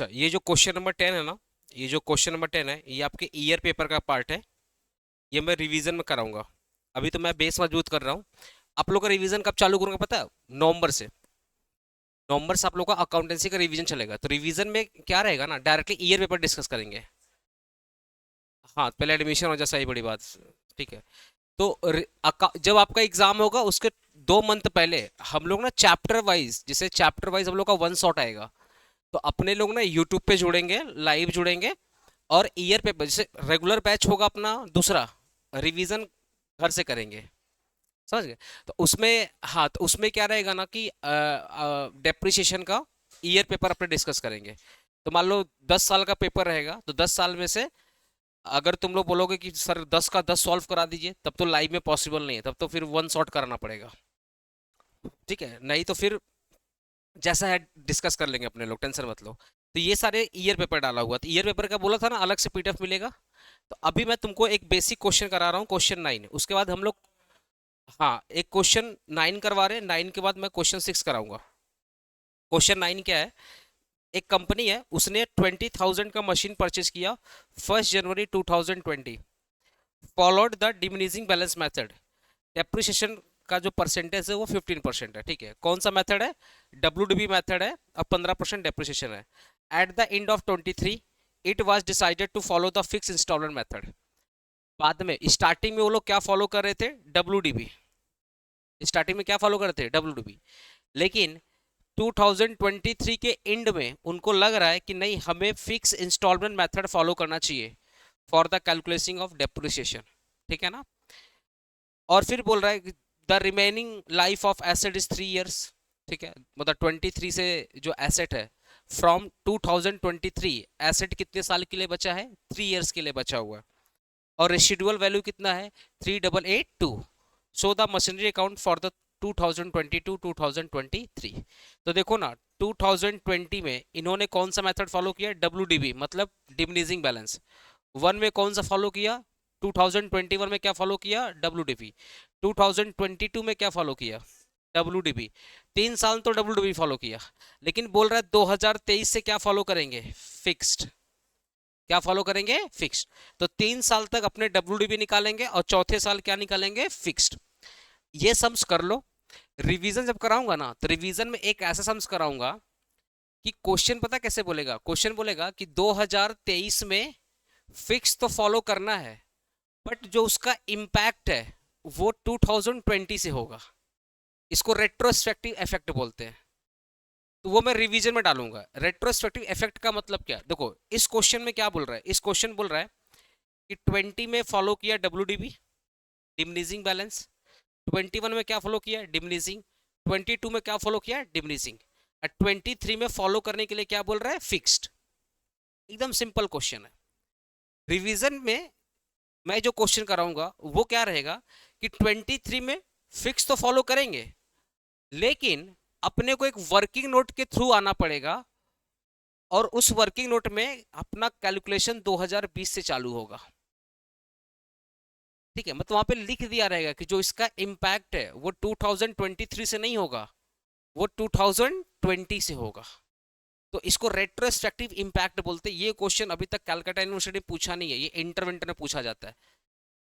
अच्छा, ये जो क्वेश्चन नंबर 10 है ना, ये जो क्वेश्चन नंबर 10 है, ये आपके ईयर पेपर का पार्ट है। ये मैं रिवीजन में कराऊंगा। अभी तो मैं बेस मजबूत कर रहा हूँ। आप लोग का रिवीजन कब चालू करूंगा पता है? नवंबर से। नवंबर से आप लोग का अकाउंटेंसी का रिवीजन चलेगा। तो रिवीजन में क्या रहेगा ना, डायरेक्टली ईयर पेपर डिस्कस करेंगे। हाँ, पहले एडमिशन हो जाए, सही बड़ी बात। ठीक है। तो जब आपका एग्जाम होगा उसके 2 मंथ पहले हम लोग ना चैप्टर वाइज, जैसे चैप्टर वाइज हम लोग का वन शॉट आएगा। तो अपने लोग ना यूट्यूब पे जुड़ेंगे, लाइव जुड़ेंगे। और ईयर पेपर जैसे रेगुलर बैच होगा अपना दूसरा, रिवीजन घर से करेंगे। समझ गए? तो उसमें, हाँ, तो उसमें क्या रहेगा ना कि डेप्रिसिएशन का ईयर पेपर अपने डिस्कस करेंगे। तो मान लो 10 साल का पेपर रहेगा, तो 10 साल में से अगर तुम लोग बोलोगे कि सर 10 का 10 सॉल्व करा दीजिए, तब तो लाइव में पॉसिबल नहीं है, तब तो फिर वन शॉट कराना पड़ेगा। ठीक है, नहीं तो फिर जैसा है डिस्कस कर लेंगे अपने लोग, टेंशन मत लो। तो ये सारे ईयर पेपर डाला हुआ, तो ईयर पेपर का बोला था ना अलग से पीडीएफ मिलेगा। तो अभी मैं तुमको एक बेसिक क्वेश्चन करा रहा हूँ, क्वेश्चन 9। उसके बाद हम लोग, हाँ, एक क्वेश्चन 9 करवा रहे हैं, 9 के बाद मैं क्वेश्चन 6 कराऊंगा। क्वेश्चन 9 क्या है? एक कंपनी है, उसने 20,000 का मशीन परचेज किया 1 जनवरी 2020। Followed the diminishing balance method. Depreciation का जो परसेंटेज है वो 15% है। ठीक है, कौन सा मेथड है? WDB मेथड है। अब 15% डेप्रिसिएशन है। At the end of 23 it was decided to follow the fix instalment method. बाद में स्टार्टिंग में वो लोग क्या फॉलो कर रहे थे? WDB। स्टार्टिंग में क्या फॉलो कर रहे थे? WDB। लेकिन 2023 के एंड में उनको लग रहा है कि नहीं, हमें फिक्स इंस्टॉलमेंट मेथड फॉलो करना चाहिए for the calculation of depreciation. ठीक है ना? और फिर बोल रहा है the remaining life of asset is 3 years. ठीक है, मतलब 23 से जो एसेट है, फ्रॉम 2023 एसेट कितने साल के लिए बचा है? 3 इयर्स के लिए बचा हुआ है। और रेसिडुअल वैल्यू कितना है? 3882। So the machinery account for the 2022-2023। तो देखो ना, 2020 में इन्होंने कौन सा मेथड फॉलो किया? WDB, मतलब डिमिनिशिंग बैलेंस। वन में कौन सा फॉलो किया? 2021 में क्या फॉलो किया? WDB। 2022 में क्या फॉलो किया? WDB। 3 साल तो WDB फॉलो किया। लेकिन बोल रहा है 2023 से क्या फॉलो करेंगे? फिक्स्ड। क्या फॉलो करेंगे? फिक्स्ड। तो 3 साल तक अपने WDB निकालेंगे और चौथे साल क्या निकालेंगे? फिक्स्ड। ये सम्स कर लो। रिवीजन जब कराऊंगा ना, तो रिवीजन में एक ऐसा सम्स कराऊंगा कि क्वेश्चन पता कैसे बोलेगा? क्वेश्चन बोलेगा कि 2023 में फिक्स तो फॉलो करना है, बट जो उसका इम्पैक्ट है वो 2020 से होगा। इसको रेट्रोस्पेक्टिव इफेक्ट बोलते हैं। तो वो मैं रिवीजन में डालूंगा। रेट्रोस्पेक्टिव इफेक्ट का मतलब क्या? देखो, इस क्वेश्चन में क्या बोल रहा है? इस क्वेश्चन बोल रहा है कि 20 में फॉलो किया WDB, डिमिनिशिंग बैलेंस। 21 में क्या फॉलो किया? डिमिनिशिंग। 22 में क्या फॉलो किया? डिमिनिशिंग। 23 में फॉलो करने के लिए क्या बोल रहा है? फिक्स्ड। एकदम सिंपल क्वेश्चन है। रिवीजन में मैं जो क्वेश्चन कराऊंगा वो क्या रहेगा कि 23 में फिक्स तो फॉलो करेंगे, लेकिन अपने को एक वर्किंग नोट के थ्रू आना पड़ेगा। और उस वर्किंग नोट में अपना कैलकुलेशन 2020 से चालू होगा। ठीक है, मतलब वहां पे लिख दिया रहेगा कि जो इसका इम्पैक्ट है वो 2023 से नहीं होगा, वो 2020 से होगा। तो इसको रेट्रोस्पेक्टिव इम्पैक्ट बोलते हैं। ये क्वेश्चन अभी तक कलकत्ता यूनिवर्सिटी पूछा नहीं है, ये इंटरविंटर में पूछा जाता है।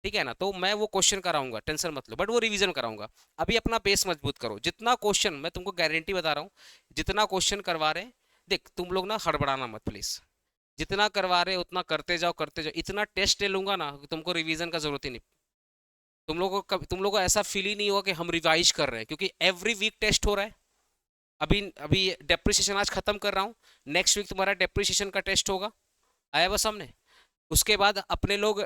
ठीक है ना? तो मैं वो क्वेश्चन कराऊंगा, टेंशन मत लो, बट वो रिवीजन कराऊंगा। अभी अपना बेस मजबूत करो। जितना क्वेश्चन, मैं तुमको गारंटी बता रहा हूँ, जितना क्वेश्चन करवा रहे हैं, देख तुम लोग ना हड़बड़ाना मत प्लीज। जितना करवा रहे उतना करते जाओ, करते जाओ। इतना टेस्ट ले लूंगा ना कि तुमको रिवीजन का जरूरत ही नहीं। तुम लोगों को ऐसा फील ही नहीं होगा कि हम रिवाइज कर रहे हैं, क्योंकि एवरी वीक टेस्ट हो रहा है। अभी अभी डेप्रिसिएशन आज खत्म कर रहा हूँ, नेक्स्ट वीक तुम्हारा डेप्रिसिएशन का टेस्ट होगा। आया बस सामने। उसके बाद अपने लोग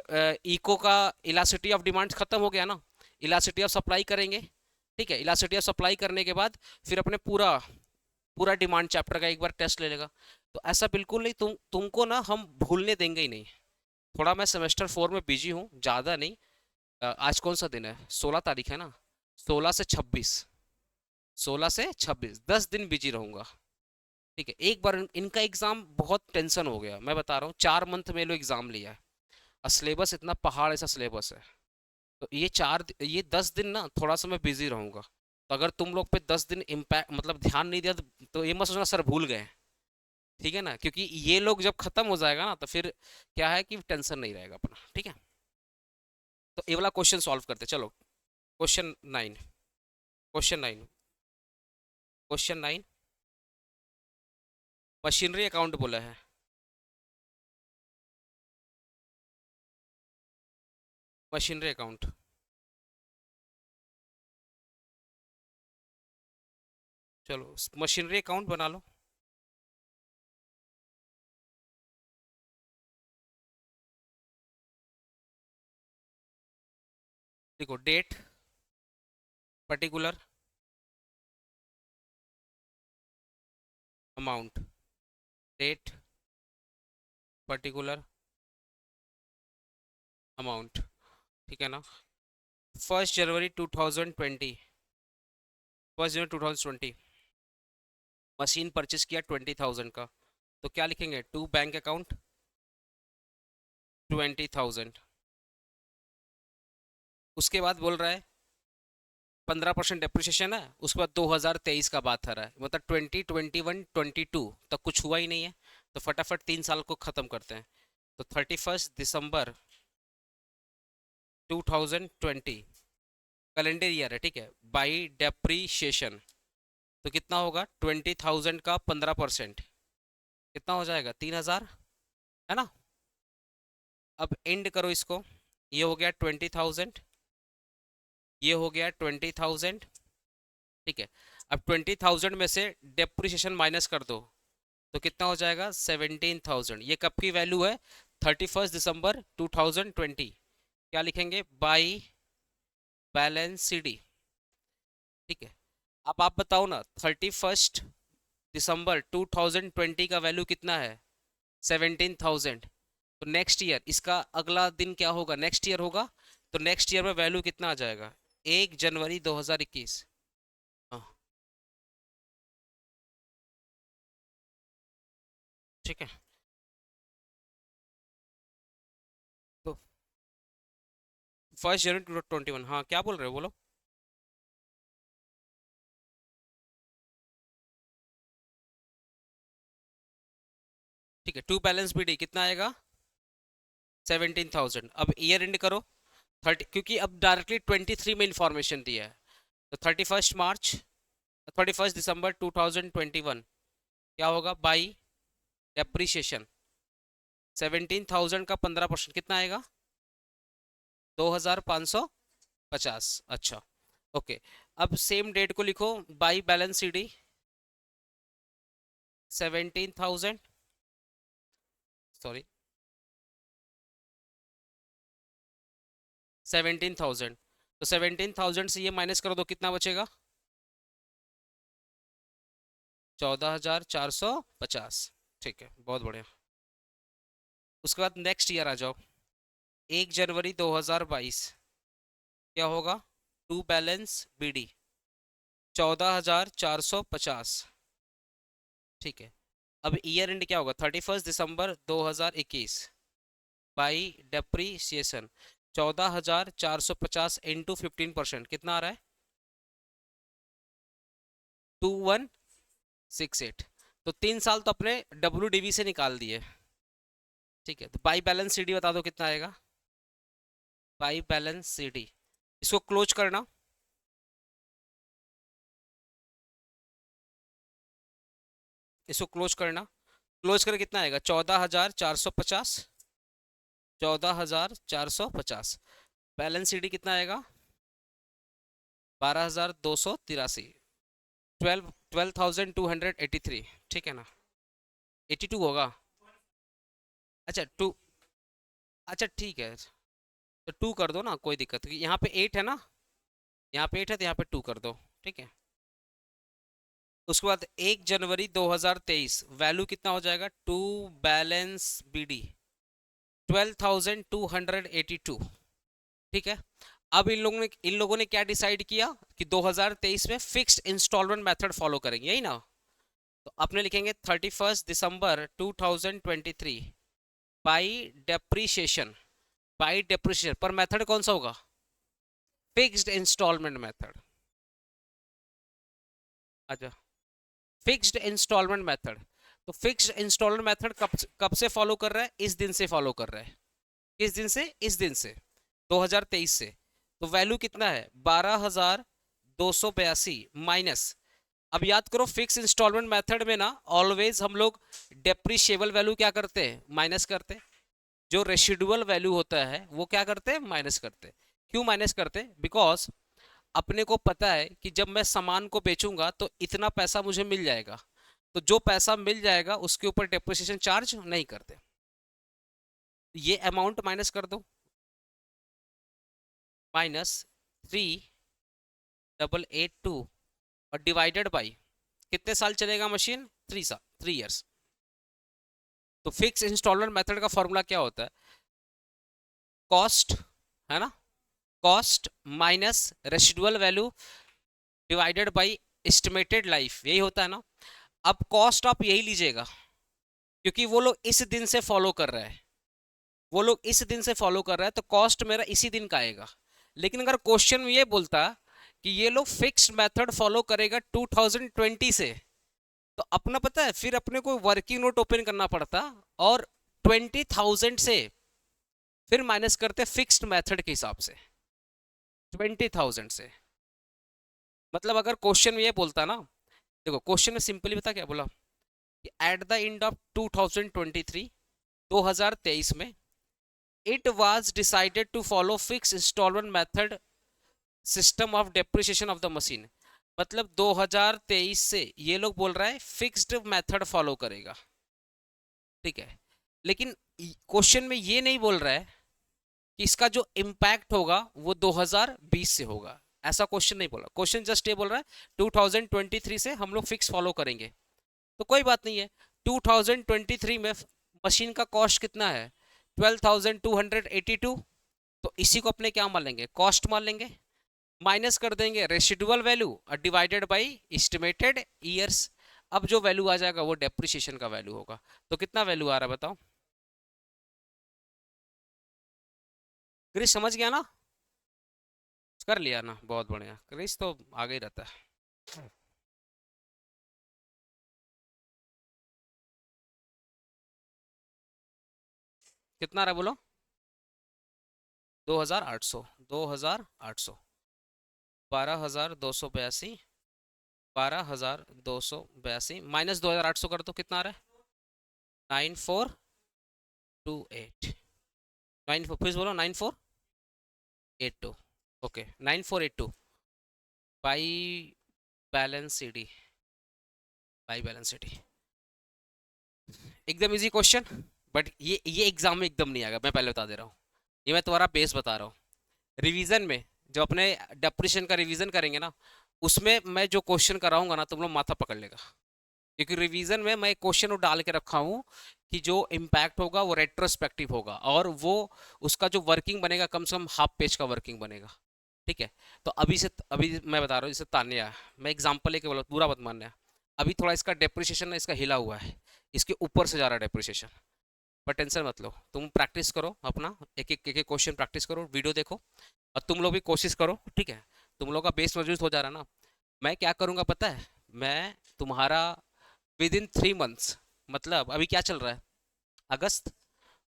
इको का इलास्टिसिटी ऑफ डिमांड खत्म हो गया ना, इलास्टिसिटी ऑफ सप्लाई करेंगे। ठीक है, इलास्टिसिटी ऑफ सप्लाई करने के बाद फिर अपने पूरा पूरा डिमांड चैप्टर का एक बार टेस्ट ले लेगा। तो ऐसा बिल्कुल नहीं, तुमको ना हम भूलने देंगे ही नहीं। थोड़ा मैं सेमेस्टर 4 में बिजी हूँ, ज़्यादा नहीं। आज कौन सा दिन है? 16 तारीख है ना? 16 से 26, 10 दिन बिजी रहूंगा। ठीक है, एक बार इनका एग्जाम बहुत टेंशन हो गया, मैं बता रहा हूँ। 4 मंथ में लो एग्जाम लिया है, और सिलेबस इतना पहाड़ ऐसा सिलेबस है। तो ये 10 दिन ना थोड़ा सा मैं बिजी रहूंगा। तो अगर तुम लोग पे 10 दिन इम्पैक्ट मतलब ध्यान नहीं दिया, तो ये मत सोचना सर भूल गए। ठीक है ना, क्योंकि ये लोग जब खत्म हो जाएगा ना तो फिर क्या है कि टेंशन नहीं रहेगा अपना। ठीक है, तो ये वाला क्वेश्चन सॉल्व करते हैं। चलो question 9। Question 9। Question 9 machinery account बोला है। मशीनरी अकाउंट, चलो मशीनरी अकाउंट बना लो। देखो date, particular, amount. Date, particular, amount. ठीक है ना। 1 जनवरी 2020, 1 जनवरी 2020 मशीन परचेस किया 20,000 का, तो क्या लिखेंगे? To bank account 20,000। उसके बाद बोल रहा है 15% डेप्रिसिएशन है, उसके बाद 2023 का बात आ रहा है, मतलब 2021-22 तक कुछ हुआ ही नहीं है। तो फटाफट 3 साल को खत्म करते हैं। तो 31 दिसंबर 2020 कैलेंडर ईयर है, ठीक है, बाई डेप्रीशिएशन। तो कितना होगा? 20,000 का 15% कितना हो जाएगा? 3,000, है ना। अब एंड करो इसको, ये हो गया 20,000, ये हो गया 20,000। ठीक है, अब 20,000 में से डेप्रिसिएशन माइनस कर दो तो कितना हो जाएगा? 17,000। ये कब की वैल्यू है? 31 दिसंबर 2020। क्या लिखेंगे? By balance C D. ठीक है, अब आप बताओ ना, 31 दिसंबर 2020 का वैल्यू कितना है? 17,000। तो नेक्स्ट ईयर इसका अगला दिन क्या होगा? नेक्स्ट ईयर होगा। तो नेक्स्ट ईयर में वैल्यू कितना आ जाएगा? 1 जनवरी 2021। हाँ, ठीक है। तो 1 जनवरी 2021, हाँ क्या बोल रहे हो, बोलो। ठीक है, टू बैलेंस बी डी कितना आएगा? 17,000। अब ईयर एंड करो 30, क्योंकि अब डायरेक्टली 23 में इंफॉर्मेशन दिया है। तो 31 दिसंबर 2021 क्या होगा? बाई डेप्रीशिएशन 17,000 का 15% कितना आएगा? 2,550। अच्छा, ओके। अब सेम डेट को लिखो, by balance C D 17,000, sorry 17,000। तो 17,000 से ये माइनस करो तो कितना बचेगा? 14,450। ठीक है, बहुत बढ़िया। उसके बाद नेक्स्ट ईयर आ जाओ, 1 जनवरी 2022 क्या होगा? To balance B D 14,450। ठीक है, अब ईयर एंड क्या होगा? 31 दिसंबर 2021 बाई डेप्रीसिएशन 14,450 इंटू 15% कितना आ रहा है? 2168। तो 3 साल तो अपने WDV से निकाल दिए। ठीक है, तो बाई बैलेंस CD बता दो कितना आएगा? बाई बैलेंस CD, इसको क्लोज करना। इसको क्लोज करना, क्लोज करके कितना आएगा? 14,450। 14,450 बैलेंस CD कितना आएगा? 12,283। 12,283। ठीक है ना, 82 होगा। अच्छा टू, अच्छा ठीक है, तो 2 कर दो ना, कोई दिक्कत नहीं। यहाँ पे 8 है ना, यहाँ पे 8 है तो यहाँ पे 2 कर दो। ठीक है, उसके बाद 1 जनवरी 2023 वैल्यू कितना हो जाएगा? To balance BD 12,282। ठीक है, अब इन लोगों ने क्या डिसाइड किया कि 2023 में फिक्स्ड इंस्टॉलमेंट मेथड फॉलो करेंगे, यही ना। तो अपने लिखेंगे 31 दिसंबर 2023 बाई डेप्रीशिएशन। बाई डेप्रीशिएशन पर मेथड कौन सा होगा? Fixed instalment method. अच्छा, फिक्स्ड इंस्टॉलमेंट मेथड। तो फिक्स्ड इंस्टॉलमेंट मेथड कब से फॉलो कर रहा है? इस दिन से फॉलो कर रहा है। किस दिन से? इस दिन से, 2023 से। तो वैल्यू कितना है? 12,282 माइनस, अब याद करो फिक्स इंस्टॉलमेंट मेथड में ना ऑलवेज हम लोग डेप्रिशिएबल वैल्यू क्या करते हैं? माइनस करते हैं। जो रेसिडुअल वैल्यू होता है वो क्या करते हैं? माइनस करते हैं। क्यों माइनस करते हैं? बिकॉज अपने को पता है कि जब मैं सामान को बेचूंगा तो इतना पैसा मुझे मिल जाएगा, तो जो पैसा मिल जाएगा उसके ऊपर डेप्रिसिएशन चार्ज नहीं करते। ये अमाउंट माइनस कर दो, -3882 और डिवाइडेड बाई कितने साल चलेगा मशीन? 3 साल, 3 इयर्स। तो फिक्स इंस्टॉलमेंट मेथड का फॉर्मूला क्या होता है? कॉस्ट, है ना, cost minus residual value divided by estimated life, यही होता है ना। अब कॉस्ट आप यही लीजिएगा, क्योंकि वो लोग इस दिन से फॉलो कर रहे हैं, वो लोग इस दिन से फॉलो कर रहे हैं, तो कॉस्ट मेरा इसी दिन का आएगा। लेकिन अगर क्वेश्चन में ये बोलता कि ये लोग फिक्स्ड मेथड फॉलो करेगा 2020 से, तो अपना पता है फिर अपने को वर्किंग नोट ओपन करना पड़ता और 20,000 से फिर माइनस करते फिक्स्ड मेथड के हिसाब से, 20,000 से। मतलब अगर क्वेश्चन में ये बोलता ना, देखो क्वेश्चन में सिंपली बता क्या बोला कि एट द एंड ऑफ 2023, 2023 में it was decided to follow fix instalment method system of depreciation of the machine. मतलब 2023 से ये लोग बोल रहा है फिक्स्ड मेथड फॉलो करेगा, ठीक है। लेकिन क्वेश्चन में ये नहीं बोल रहा है कि इसका जो इम्पैक्ट होगा वो 2020 से होगा, ऐसा क्वेश्चन नहीं बोला। क्वेश्चन जस्ट ये बोल रहा है 2023 से हम लोग फिक्स फॉलो करेंगे। तो कोई बात नहीं है, 2023 में मशीन का कॉस्ट कितना है? 12,282। तो इसी को अपने क्या मान लेंगे? कॉस्ट मान लेंगे। माइनस कर देंगे रेसिडुअल वैल्यू और डिवाइडेड बाय एस्टिमेटेड ईयर्स। अब जो वैल्यू आ जाएगा वो डेप्रिसिएशन का वैल्यू होगा। तो कितना वैल्यू आ रहा है बताओ? क्रिस समझ गया ना? कर लिया ना, बहुत बढ़िया। क्रिस तो आगे ही रहता है। कितना रहा बोलो? 2,800, 2,800, 12,282, 12,282 माइनस 2,800 कर दो, कितना आ रहा है? 9428, 94, फिर बोलो 9482। Okay, 9482 by balance C D, by balance C D. एकदम इजी क्वेश्चन, बट ये एग्जाम में एकदम नहीं आएगा, मैं पहले बता दे रहा हूँ। ये मैं तुम्हारा बेस बता रहा हूँ। रिवीजन में जब अपने डेप्रिसिएशन का रिवीजन करेंगे ना, उसमें मैं जो क्वेश्चन कराऊंगा ना तुम लोग माथा पकड़ लेगा, क्योंकि रिवीजन में मैं एक क्वेश्चन डाल के रखा हूँ कि जो इम्पैक्ट होगा वो रेट्रोस्पेक्टिव होगा, और वो उसका जो वर्किंग बनेगा कम से कम हाफ पेज का वर्किंग बनेगा, ठीक है। तो अभी मैं बता रहा हूँ, जैसे तान्या, मैं एग्जांपल लेके बोला, पूरा मत मानना। अभी थोड़ा इसका डेप्रिसिएशन ना इसका हिला हुआ है, इसके ऊपर से जा रहा है डेप्रिसिएशन, पर टेंशन मत लो, तुम प्रैक्टिस करो अपना, एक एक क्वेश्चन प्रैक्टिस करो, वीडियो देखो, और तुम लोग भी कोशिश करो, ठीक है। तुम लोग का बेस मजबूत हो जा रहा ना। मैं क्या करूँगा पता है? मैं तुम्हारा विद इन 3 मंथ्स, मतलब अभी क्या चल रहा है? अगस्त।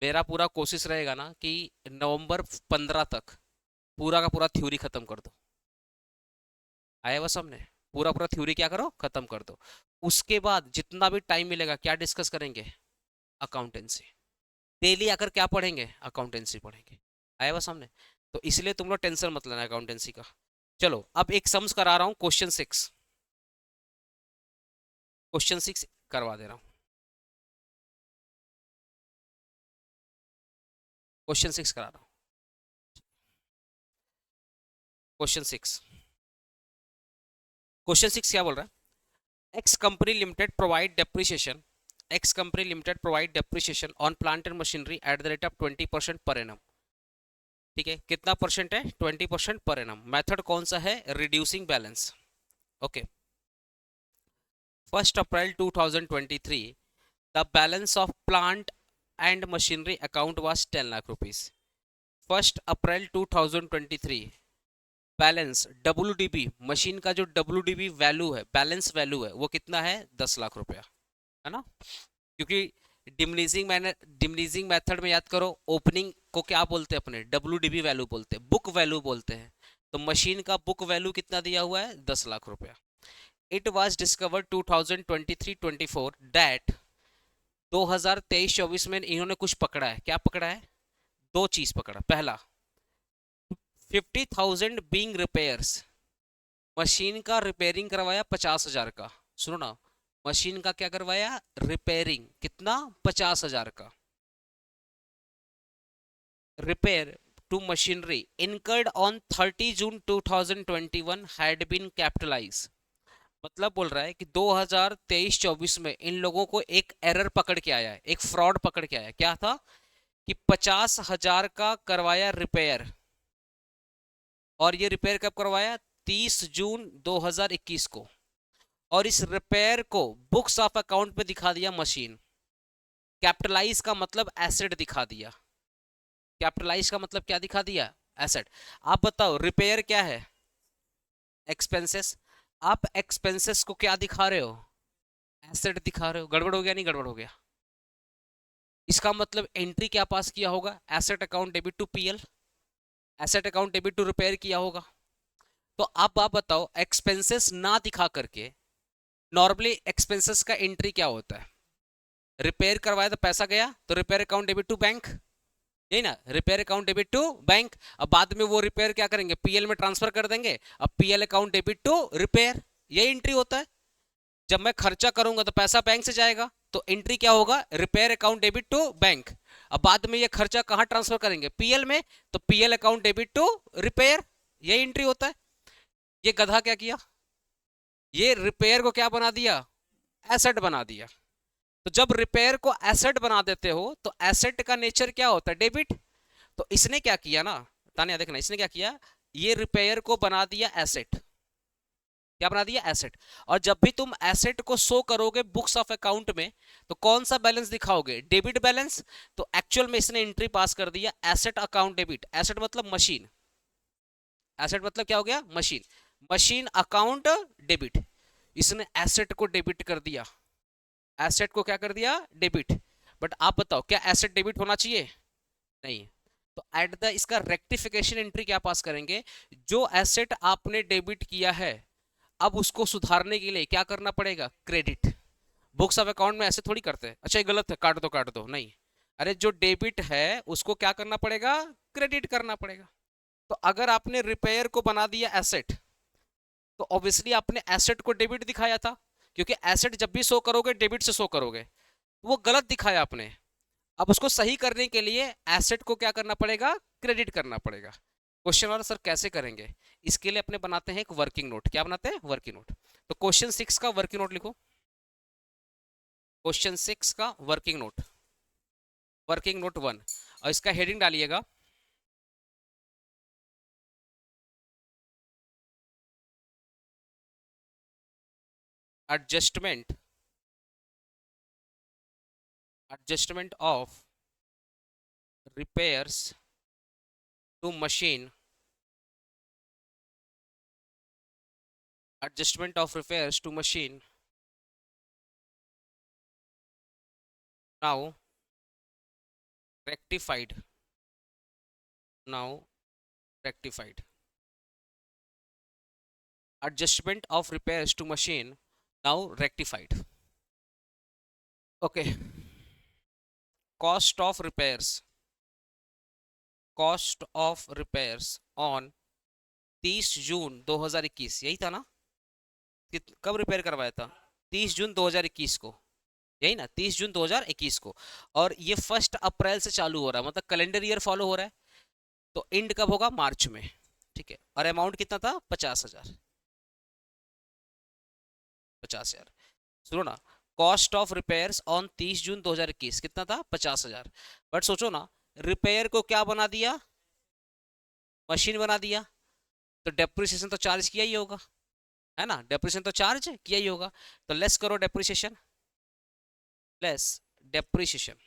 मेरा पूरा कोशिश रहेगा ना कि नवंबर 15 तक पूरा का पूरा थ्योरी खत्म कर दो। आया बस हमने, पूरा पूरा थ्योरी क्या करो? खत्म कर दो। उसके बाद जितना भी टाइम मिलेगा क्या डिस्कस करेंगे? अकाउंटेंसी। डेली आकर क्या पढ़ेंगे? अकाउंटेंसी पढ़ेंगे। आया बस हमने। तो इसलिए तुम लोग टेंशन मत लेना अकाउंटेंसी का। चलो अब एक सम्स करा रहा हूँ, क्वेश्चन 6, क्वेश्चन 6 करवा दे रहा हूँ। क्वेश्चन 6 करा रहा हूँ। क्वेश्चन 6, क्वेश्चन 6 क्या बोल रहा है? X company limited provide depreciation, x company limited provide depreciation on plant and machinery at the rate of 20% per annum. ठीक है, कितना परसेंट है? 20% पर एनम। मेथड कौन सा है? Reducing balance. Okay, 1 April 2023 the balance of plant and machinery account was 10 lakh rupees. 1 April 2023 balance WDB, machine का जो WDB value है, बैलेंस वैल्यू है, वो कितना है? 10 लाख रुपया। है ना, क्योंकि डिमनीजिंग मेथड में याद करो, ओपनिंग को क्या बोलते हैं अपने, WDV वैल्यू बोलते हैं, बुक वैल्यू बोलते हैं। तो मशीन का बुक वैल्यू कितना दिया हुआ है, 10 लाख रुपया। इट वॉज डिस्कवर्ड 2023-24 दैट 2023-24 में इन्होंने कुछ पकड़ा है। क्या पकड़ा है, दो चीज पकड़ा। पहला, 50,000 बीइंग रिपेयर्स, मशीन का रिपेयरिंग करवाया 50,000 का। सुनो ना, मशीन का क्या करवाया, रिपेयरिंग, कितना, 50,000 का। Repair to machinery incurred on 30 June 2021 had been capitalize. मतलब बोल रहा है कि 2023-24 में इन लोगों को एक एरर पकड़ के आया है, एक फ्रॉड पकड़ के आया। क्या था कि 50,000 का करवाया रिपेयर, और ये रिपेयर कब करवाया, 30 जून 2021 को। और इस रिपेयर को बुक्स ऑफ अकाउंट में दिखा दिया मशीन। कैपिटलाइज का मतलब एसेट दिखा दिया। कैपिटलाइज का मतलब क्या दिखा दिया, एसेट। आप बताओ रिपेयर क्या है, एक्सपेंसेस। आप एक्सपेंसेस को क्या दिखा रहे हो, एसेट दिखा रहे हो। गड़बड़ हो गया, नहीं गड़बड़ हो गया। इसका मतलब एंट्री क्या पास किया होगा, asset account debit to PL, asset account debit to repair किया होगा। तो अब आप बताओ, एक्सपेंसेस ना दिखा करके नॉर्मली एक्सपेंसेस का एंट्री क्या होता है, रिपेयर करवाया तो पैसा गया तो repair account debit to bank, यही ना, repair account debit to bank. अब बाद में वो रिपेयर क्या करेंगे, पीएल में ट्रांसफर कर देंगे। अब PL account debit to repair, यही एंट्री होता है। जब मैं खर्चा करूंगा तो पैसा बैंक से जाएगा, तो एंट्री क्या होगा, repair account debit to bank. अब बाद में ये खर्चा कहां ट्रांसफर करेंगे, पीएल में, तो PL account debit to repair, यही एंट्री होता है। ये गधा क्या किया, ये रिपेयर को क्या बना दिया, एसेट बना दिया। तो जब रिपेयर को एसेट बना देते हो तो एसेट का नेचर क्या होता है, डेबिट। तो इसने क्या किया ना, तानिया देखना, इसने क्या किया, ये रिपेयर को बना दिया एसेट। क्या बना दिया, एसेट। और जब भी तुम एसेट को शो करोगे बुक्स ऑफ अकाउंट में, तो कौन सा बैलेंस दिखाओगे, डेबिट बैलेंस। तो एक्चुअल में इसने एंट्री पास कर दिया एसेट अकाउंट डेबिट। एसेट मतलब मशीन, एसेट मतलब क्या हो गया, मशीन। मशीन अकाउंट डेबिट, इसने एसेट को डेबिट कर दिया, एसेट को क्या कर दिया, डेबिट। बट आप बताओ क्या एसेट डेबिट होना चाहिए, नहीं। तो एट द इसका रेक्टिफिकेशन एंट्री क्या पास करेंगे, जो एसेट आपने डेबिट किया है अब उसको सुधारने के लिए क्या करना पड़ेगा, क्रेडिट। बुक्स ऑफ अकाउंट में ऐसे थोड़ी करते हैं, अच्छा ये गलत है काट दो, नहीं। अरे जो डेबिट है उसको क्या करना पड़ेगा, क्रेडिट करना पड़ेगा। तो अगर आपने रिपेयर को बना दिया एसेट, तो ऑब्वियसली आपने एसेट को डेबिट दिखाया था, क्योंकि एसेट जब भी शो करोगे डेबिट से शो करोगे, तो वो गलत दिखाया आपने। अब उसको सही करने के लिए एसेट को क्या करना पड़ेगा, क्रेडिट करना पड़ेगा। क्वेश्चन वाला सर कैसे करेंगे, इसके लिए अपने बनाते हैं एक वर्किंग नोट। क्या बनाते हैं, वर्किंग नोट। तो क्वेश्चन 6 का वर्किंग नोट लिखो, क्वेश्चन 6 का वर्किंग नोट, वर्किंग नोट 1। और इसका हेडिंग डालिएगा, adjustment, adjustment of repairs to machine, adjustment of repairs to machine now rectified, now rectified, adjustment of repairs to machine now rectified. Okay, cost of repairs, cost of repairs on 30 June 2021, यही था ना, कब repair करवाया था, 30 June 2021 को, यही ना, 30 June 2021 को। और ये 1 अप्रैल से चालू हो रहा है, मतलब कैलेंडर ईयर फॉलो हो रहा है। तो एंड कब होगा, मार्च में, ठीक है। और अमाउंट कितना था, 50,000, 50,000। सुनो ना, cost of repairs on 30 June 2021 कितना था, 50,000। बट सोचो ना, रिपेयर को क्या बना दिया, मशीन बना दिया, तो डेप्रिसिएशन तो चार्ज किया ही होगा, है ना, डेप्रिसिएशन तो चार्ज किया ही होगा। तो लेस करो डेप्रिसिएशन, लेस डेप्रिसिएशन।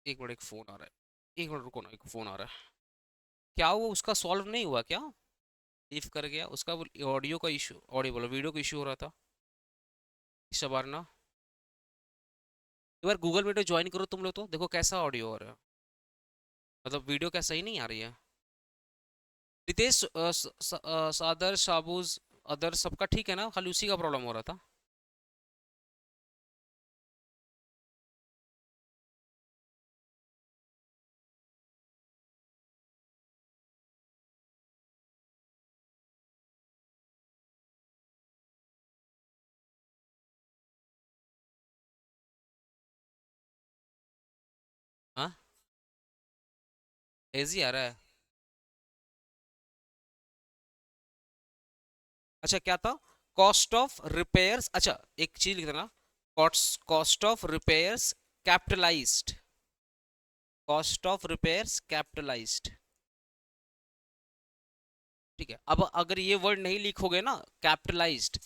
एक मिनट, एक फोन आ रहा है, एक मिनट रुको ना, एक फोन आ रहा है। क्या वो उसका सॉल्व नहीं हुआ क्या, लीव कर गया उसका ऑडियो का इशू, ऑडियो बोलो वीडियो का इशू हो रहा था इस बार ना। एक बार गूगल मीट ज्वाइन करो तुम लोग, तो देखो कैसा ऑडियो हो रहा है, मतलब वीडियो क्या सही नहीं आ रही है। रितेश सादर शाबूज अदर सबका ठीक है ना, खाली उसी का प्रॉब्लम हो रहा था। हाँ एजी आ रहा है। अच्छा क्या था, कॉस्ट ऑफ रिपेयर्स, अच्छा एक चीज लिख देना, cost cost of repairs capitalised, cost of repairs capitalised. ठीक है, अब अगर ये वर्ड नहीं लिखोगे ना, कैपिटलाइज्ड,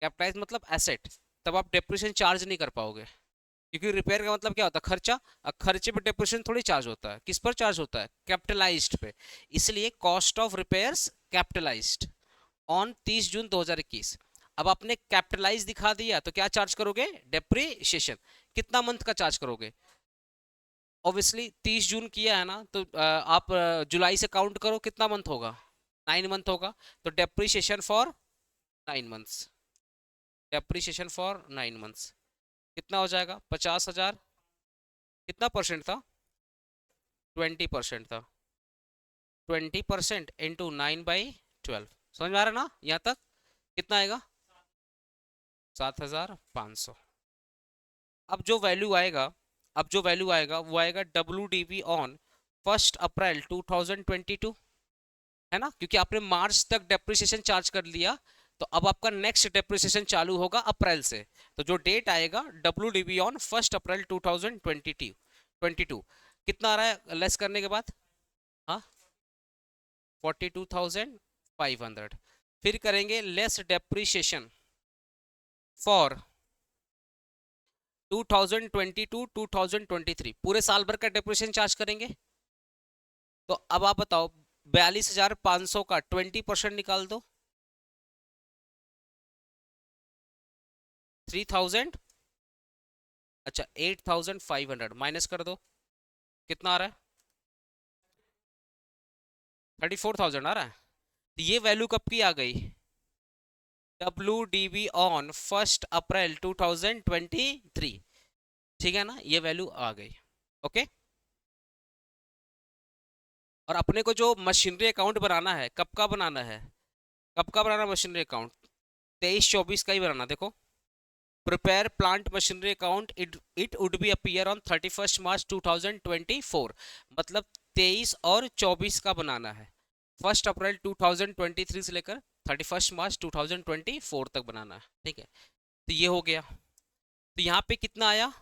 कैपिटलाइज मतलब एसेट, तब आप डेप्रिसिएशन चार्ज नहीं कर पाओगे, क्योंकि रिपेयर का मतलब क्या होता है, खर्चा। अब खर्चे पे डेप्रिसिएशन थोड़ी चार्ज होता है, किस पर चार्ज होता है, कैपिटलाइज्ड पे। इसलिए cost of repairs capitalised on 30 June 2021। अब आपने कैपिटलाइज दिखा दिया तो क्या चार्ज करोगे, डेप्रिसिएशन। कितना मंथ का चार्ज करोगे, ऑब्वियसली 30 जून किया है ना, तो आप जुलाई से काउंट करो कितना मंथ होगा, 9 मंथ होगा। तो depreciation for 9 months, depreciation for 9 months कितना हो जाएगा, 50,000। कितना परसेंट था, 20% था, 20% इंटू 9/12। समझ में आ रहा है ना यहाँ तक, कितना आएगा, 7,500। अब जो वैल्यू आएगा, अब जो वैल्यू आएगा वो आएगा WDV ऑन 1 अप्रैल 2022, है ना, क्योंकि आपने मार्च तक डेप्रिसिएशन चार्ज कर लिया, तो अब आपका नेक्स्ट डेप्रिसिएशन चालू होगा अप्रैल से। तो जो डेट आएगा WDV ऑन 1 अप्रैल 2022, कितना आ रहा है लेस करने के बाद, हाँ 42,500। फिर करेंगे लेस डेप्रिसिएशन फॉर 2022 2023, पूरे साल भर का डेप्रिसिएशन चार्ज करेंगे। तो अब आप बताओ, 42,500 का 20% निकाल दो, 3,000, अच्छा 8,500 माइनस कर दो, कितना आ रहा है, 34,000 आ रहा है। तो ये वैल्यू कब की आ गई, WDV ऑन 1 अप्रैल 2023, ठीक है ना, ये वैल्यू आ गई। ओके, और अपने को जो मशीनरी अकाउंट बनाना है, कब का बनाना है, कब का बनाना मशीनरी अकाउंट, 23-24 का ही बनाना। देखो, prepare plant machinery account, it would be appear on 31 March 2024, मतलब 23 और 24 का बनाना है, 1 अप्रैल 2023 से लेकर 31 मार्च 2024 तक बनाना है। ठीक है, तो ये हो गया। तो यहाँ पे कितना आया,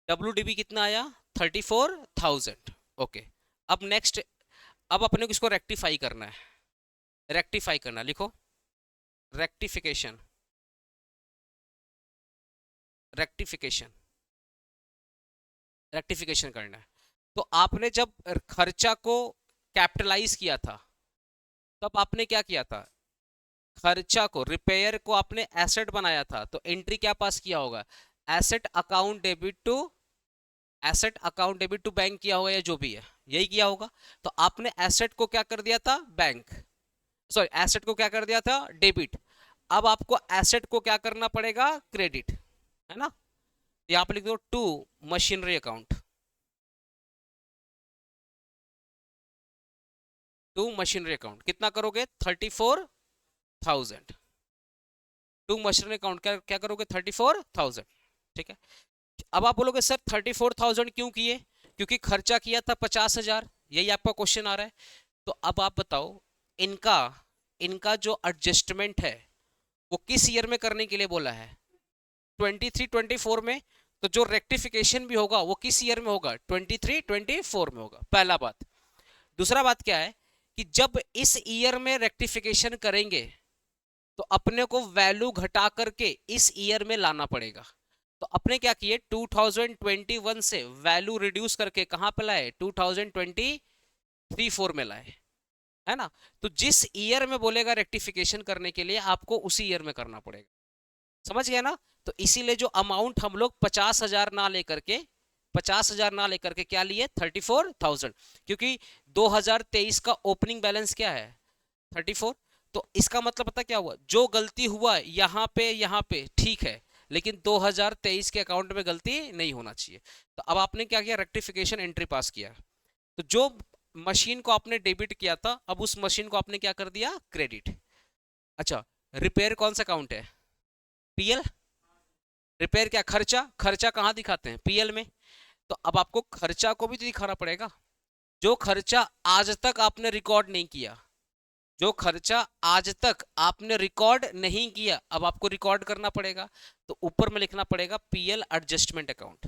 WDB कितना आया, 34,000। ओके, अब नेक्स्ट, अब अपने को इसको रेक्टिफाई करना है, रेक्टिफाई करना, लिखो रेक्टिफिकेशन, रेक्टिफिकेशन, रेक्टिफिकेशन करना है। तो आपने जब खर्चा को कैपिटलाइज किया था, तब आपने क्या किया था, खर्चा को, रिपेयर को आपने एसेट बनाया था, तो एंट्री क्या पास किया होगा, asset account debit to, asset account debit to bank किया होगा, या जो भी है यही किया होगा। तो आपने एसेट को क्या कर दिया था, बैंक, सॉरी एसेट को क्या कर दिया था, डेबिट। अब आपको एसेट को क्या करना पड़ेगा, क्रेडिट, है ना। यहाँ पे लिख दो to machinery account, to machinery account कितना करोगे, 34,000, टू मशीनरी अकाउंट क्या क्या करोगे, 34,000। ठीक है, अब आप बोलोगे सर 34,000 क्यों किए, क्योंकि खर्चा किया था 50,000, यही आपका क्वेश्चन आ रहा है। तो अब आप बताओ, इनका इनका जो एडजस्टमेंट है वो किस ईयर में करने के लिए बोला है, 23-24 में। तो जो रेक्टिफिकेशन भी होगा वो किस ईयर में होगा, 23-24 में होगा, पहला बात। दूसरा बात क्या है, कि जब इस ईयर में रेक्टिफिकेशन करेंगे तो अपने को वैल्यू घटा करके इस ईयर में लाना पड़ेगा। तो अपने क्या किए, 2021 से वैल्यू रिड्यूस करके कहां पे लाए, 2023-4 में लाए। है ना। तो जिस ईयर में बोलेगा रेक्टिफिकेशन करने के लिए आपको उसी ईयर में करना पड़ेगा, समझ गया ना। तो इसीलिए जो अमाउंट हम लोग 50,000 ना लेकर के, 50,000 ना लेकर के क्या लिए, 34,000, क्योंकि 2023 का ओपनिंग बैलेंस क्या है, 34। तो इसका मतलब पता क्या हुआ, जो गलती हुआ यहाँ पे ठीक है, लेकिन 2023 के अकाउंट में गलती नहीं होना चाहिए। तो अब आपने क्या किया, रेक्टिफिकेशन एंट्री पास किया। तो जो मशीन को आपने डेबिट किया था, अब उस मशीन को आपने क्या कर दिया, क्रेडिट। अच्छा, रिपेयर कौन सा अकाउंट है, पीएल। रिपेयर क्या, खर्चा, खर्चा कहाँ दिखाते हैं, पीएल में। तो अब आपको खर्चा को भी तो दिखाना पड़ेगा, जो खर्चा आज तक आपने रिकॉर्ड नहीं किया, जो खर्चा आज तक आपने रिकॉर्ड नहीं किया, अब आपको रिकॉर्ड करना पड़ेगा। तो ऊपर में लिखना पड़ेगा पीएल एडजस्टमेंट अकाउंट।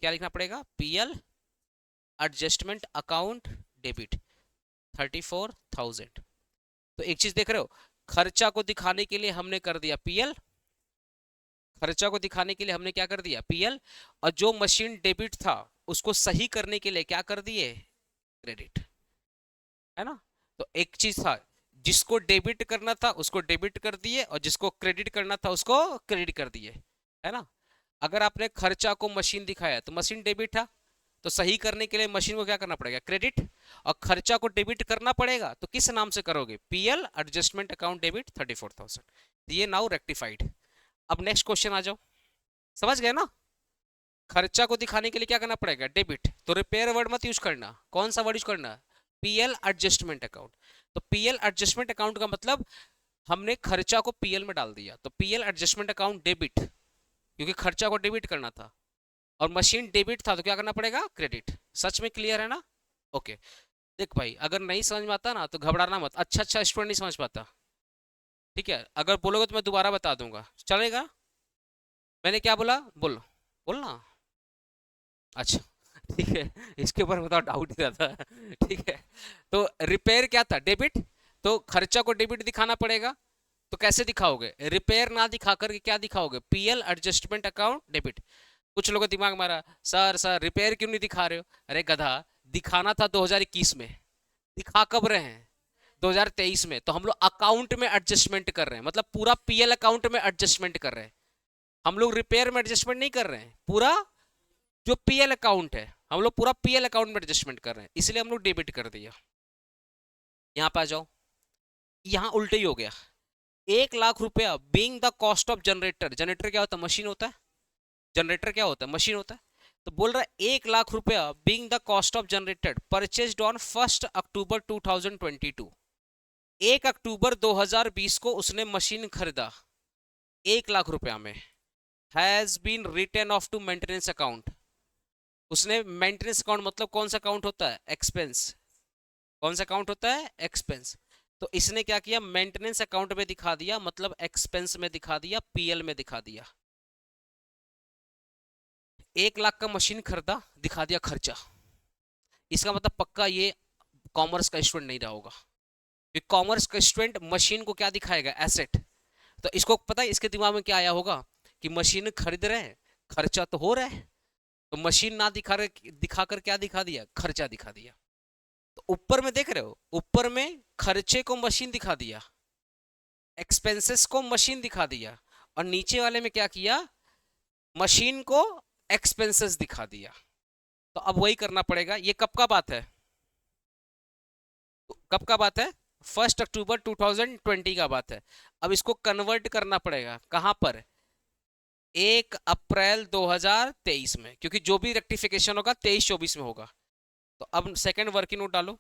क्या लिखना पड़ेगा, पीएल एडजस्टमेंट अकाउंट डेबिट 34,000। तो एक चीज देख रहे हो, खर्चा को दिखाने के लिए हमने कर दिया पीएल, खर्चा को दिखाने के लिए हमने क्या कर दिया, पीएल। और जो मशीन डेबिट था उसको सही करने के लिए क्या कर दिए, क्रेडिट, है ना। तो एक चीज था, जिसको डेबिट करना था उसको डेबिट कर दिए, और जिसको क्रेडिट करना था उसको क्रेडिट कर दिए, है ना। अगर आपने खर्चा को मशीन दिखाया तो मशीन डेबिट था, तो सही करने के लिए मशीन को क्या करना पड़ेगा, क्रेडिट। और खर्चा को डेबिट करना पड़ेगा, तो किस नाम से करोगे, पीएल एडजस्टमेंट अकाउंट डेबिट 34,000। ये नाउ रेक्टिफाइड। अब नेक्स्ट क्वेश्चन आ जाओ, समझ गए ना। खर्चा को दिखाने के लिए क्या करना पड़ेगा, डेबिट। तो रिपेयर वर्ड मत यूज करना, कौन सा वर्ड यूज करना, पीएल एडजस्टमेंट अकाउंट। तो पीएल एडजस्टमेंट अकाउंट का मतलब हमने खर्चा को पीएल में डाल दिया, तो पीएल एडजस्टमेंट अकाउंट डेबिट, क्योंकि खर्चा को डेबिट करना था और मशीन डेबिट था, तो क्या करना पड़ेगा, क्रेडिट। सच में क्लियर है ना। ओके। देख भाई, अगर नहीं समझ में आता ना तो घबराना मत, अच्छा अच्छा स्टूडेंट नहीं समझ पाता, ठीक है। अगर बोलोगे तो मैं दोबारा बता दूंगा, चलेगा। मैंने क्या बोला, बोल, बोलना। अच्छा, ठीक है, इसके ऊपर मतलब डाउट ही रहता है, ठीक है। तो रिपेयर क्या था, डेबिट। तो खर्चा को डेबिट दिखाना पड़ेगा, तो कैसे दिखाओगे, रिपेयर ना दिखा करके क्या दिखाओगे, पीएल एडजस्टमेंट अकाउंट डेबिट। कुछ लोगों दिमाग मारा, सर सर रिपेयर क्यों नहीं दिखा रहे हो, अरे गधा, दिखाना था 2021 में, दिखा कब रहे हैं, 2023 में। तो हम लोग अकाउंट में एडजस्टमेंट कर रहे हैं, मतलब पूरा पीएल अकाउंट में एडजस्टमेंट कर रहे हैं, हम लोग रिपेयर में एडजस्टमेंट नहीं कर रहे हैं, पूरा जो पीएल अकाउंट है हम लोग पूरा पीएल अकाउंट में एडजस्टमेंट कर रहे हैं, इसलिए हम लोग डेबिट कर दिया। यहाँ पे आ जाओ, यहाँ उल्टे ही हो गया। 1 लाख रुपया being the cost of generator, generator क्या होता है, मशीन होता है, जनरेटर क्या होता है, मशीन होता है। तो बोल रहा है 1 लाख रुपया being the cost of generator purchased on 1 October 2022। 1 अक्टूबर 2020 को उसने मशीन खरीदा 1 लाख रुपया में, has been written off to maintenance account. उसने मेंटेनेंस अकाउंट मतलब कौन सा अकाउंट होता है, एक्सपेंस। कौन सा अकाउंट होता है, एक्सपेंस। तो इसने क्या किया, मेंटेनेंस अकाउंट में दिखा दिया, मतलब एक्सपेंस में दिखा दिया, पीएल में दिखा दिया। 1 लाख का मशीन खरीदा, दिखा दिया खर्चा। इसका मतलब पक्का ये कॉमर्स का स्टूडेंट नहीं रहा होगा, कि कॉमर्स का स्टूडेंट मशीन को क्या दिखाएगा, एसेट। तो इसको पता है इसके दिमाग में क्या आया होगा, कि मशीन खरीद रहे हैं, खर्चा तो हो रहा है, तो मशीन ना दिखाकर क्या दिखा दिया, खर्चा दिखा दिया। तो ऊपर में देख रहे हो, ऊपर में खर्चे को मशीन दिखा दिया, एक्सपेंसेस को मशीन दिखा दिया, और नीचे वाले में क्या किया, मशीन को एक्सपेंसेस दिखा दिया। तो अब वही करना पड़ेगा। ये कब का बात है, कब का बात है, 1 अक्टूबर 2020 का बात है। अब इसको कन्वर्ट करना पड़ेगा कहां पर, 1 अप्रैल 2023 में, क्योंकि जो भी रेक्टिफिकेशन होगा 23-24 में होगा। तो अब सेकंड वर्किंग नोट डालो,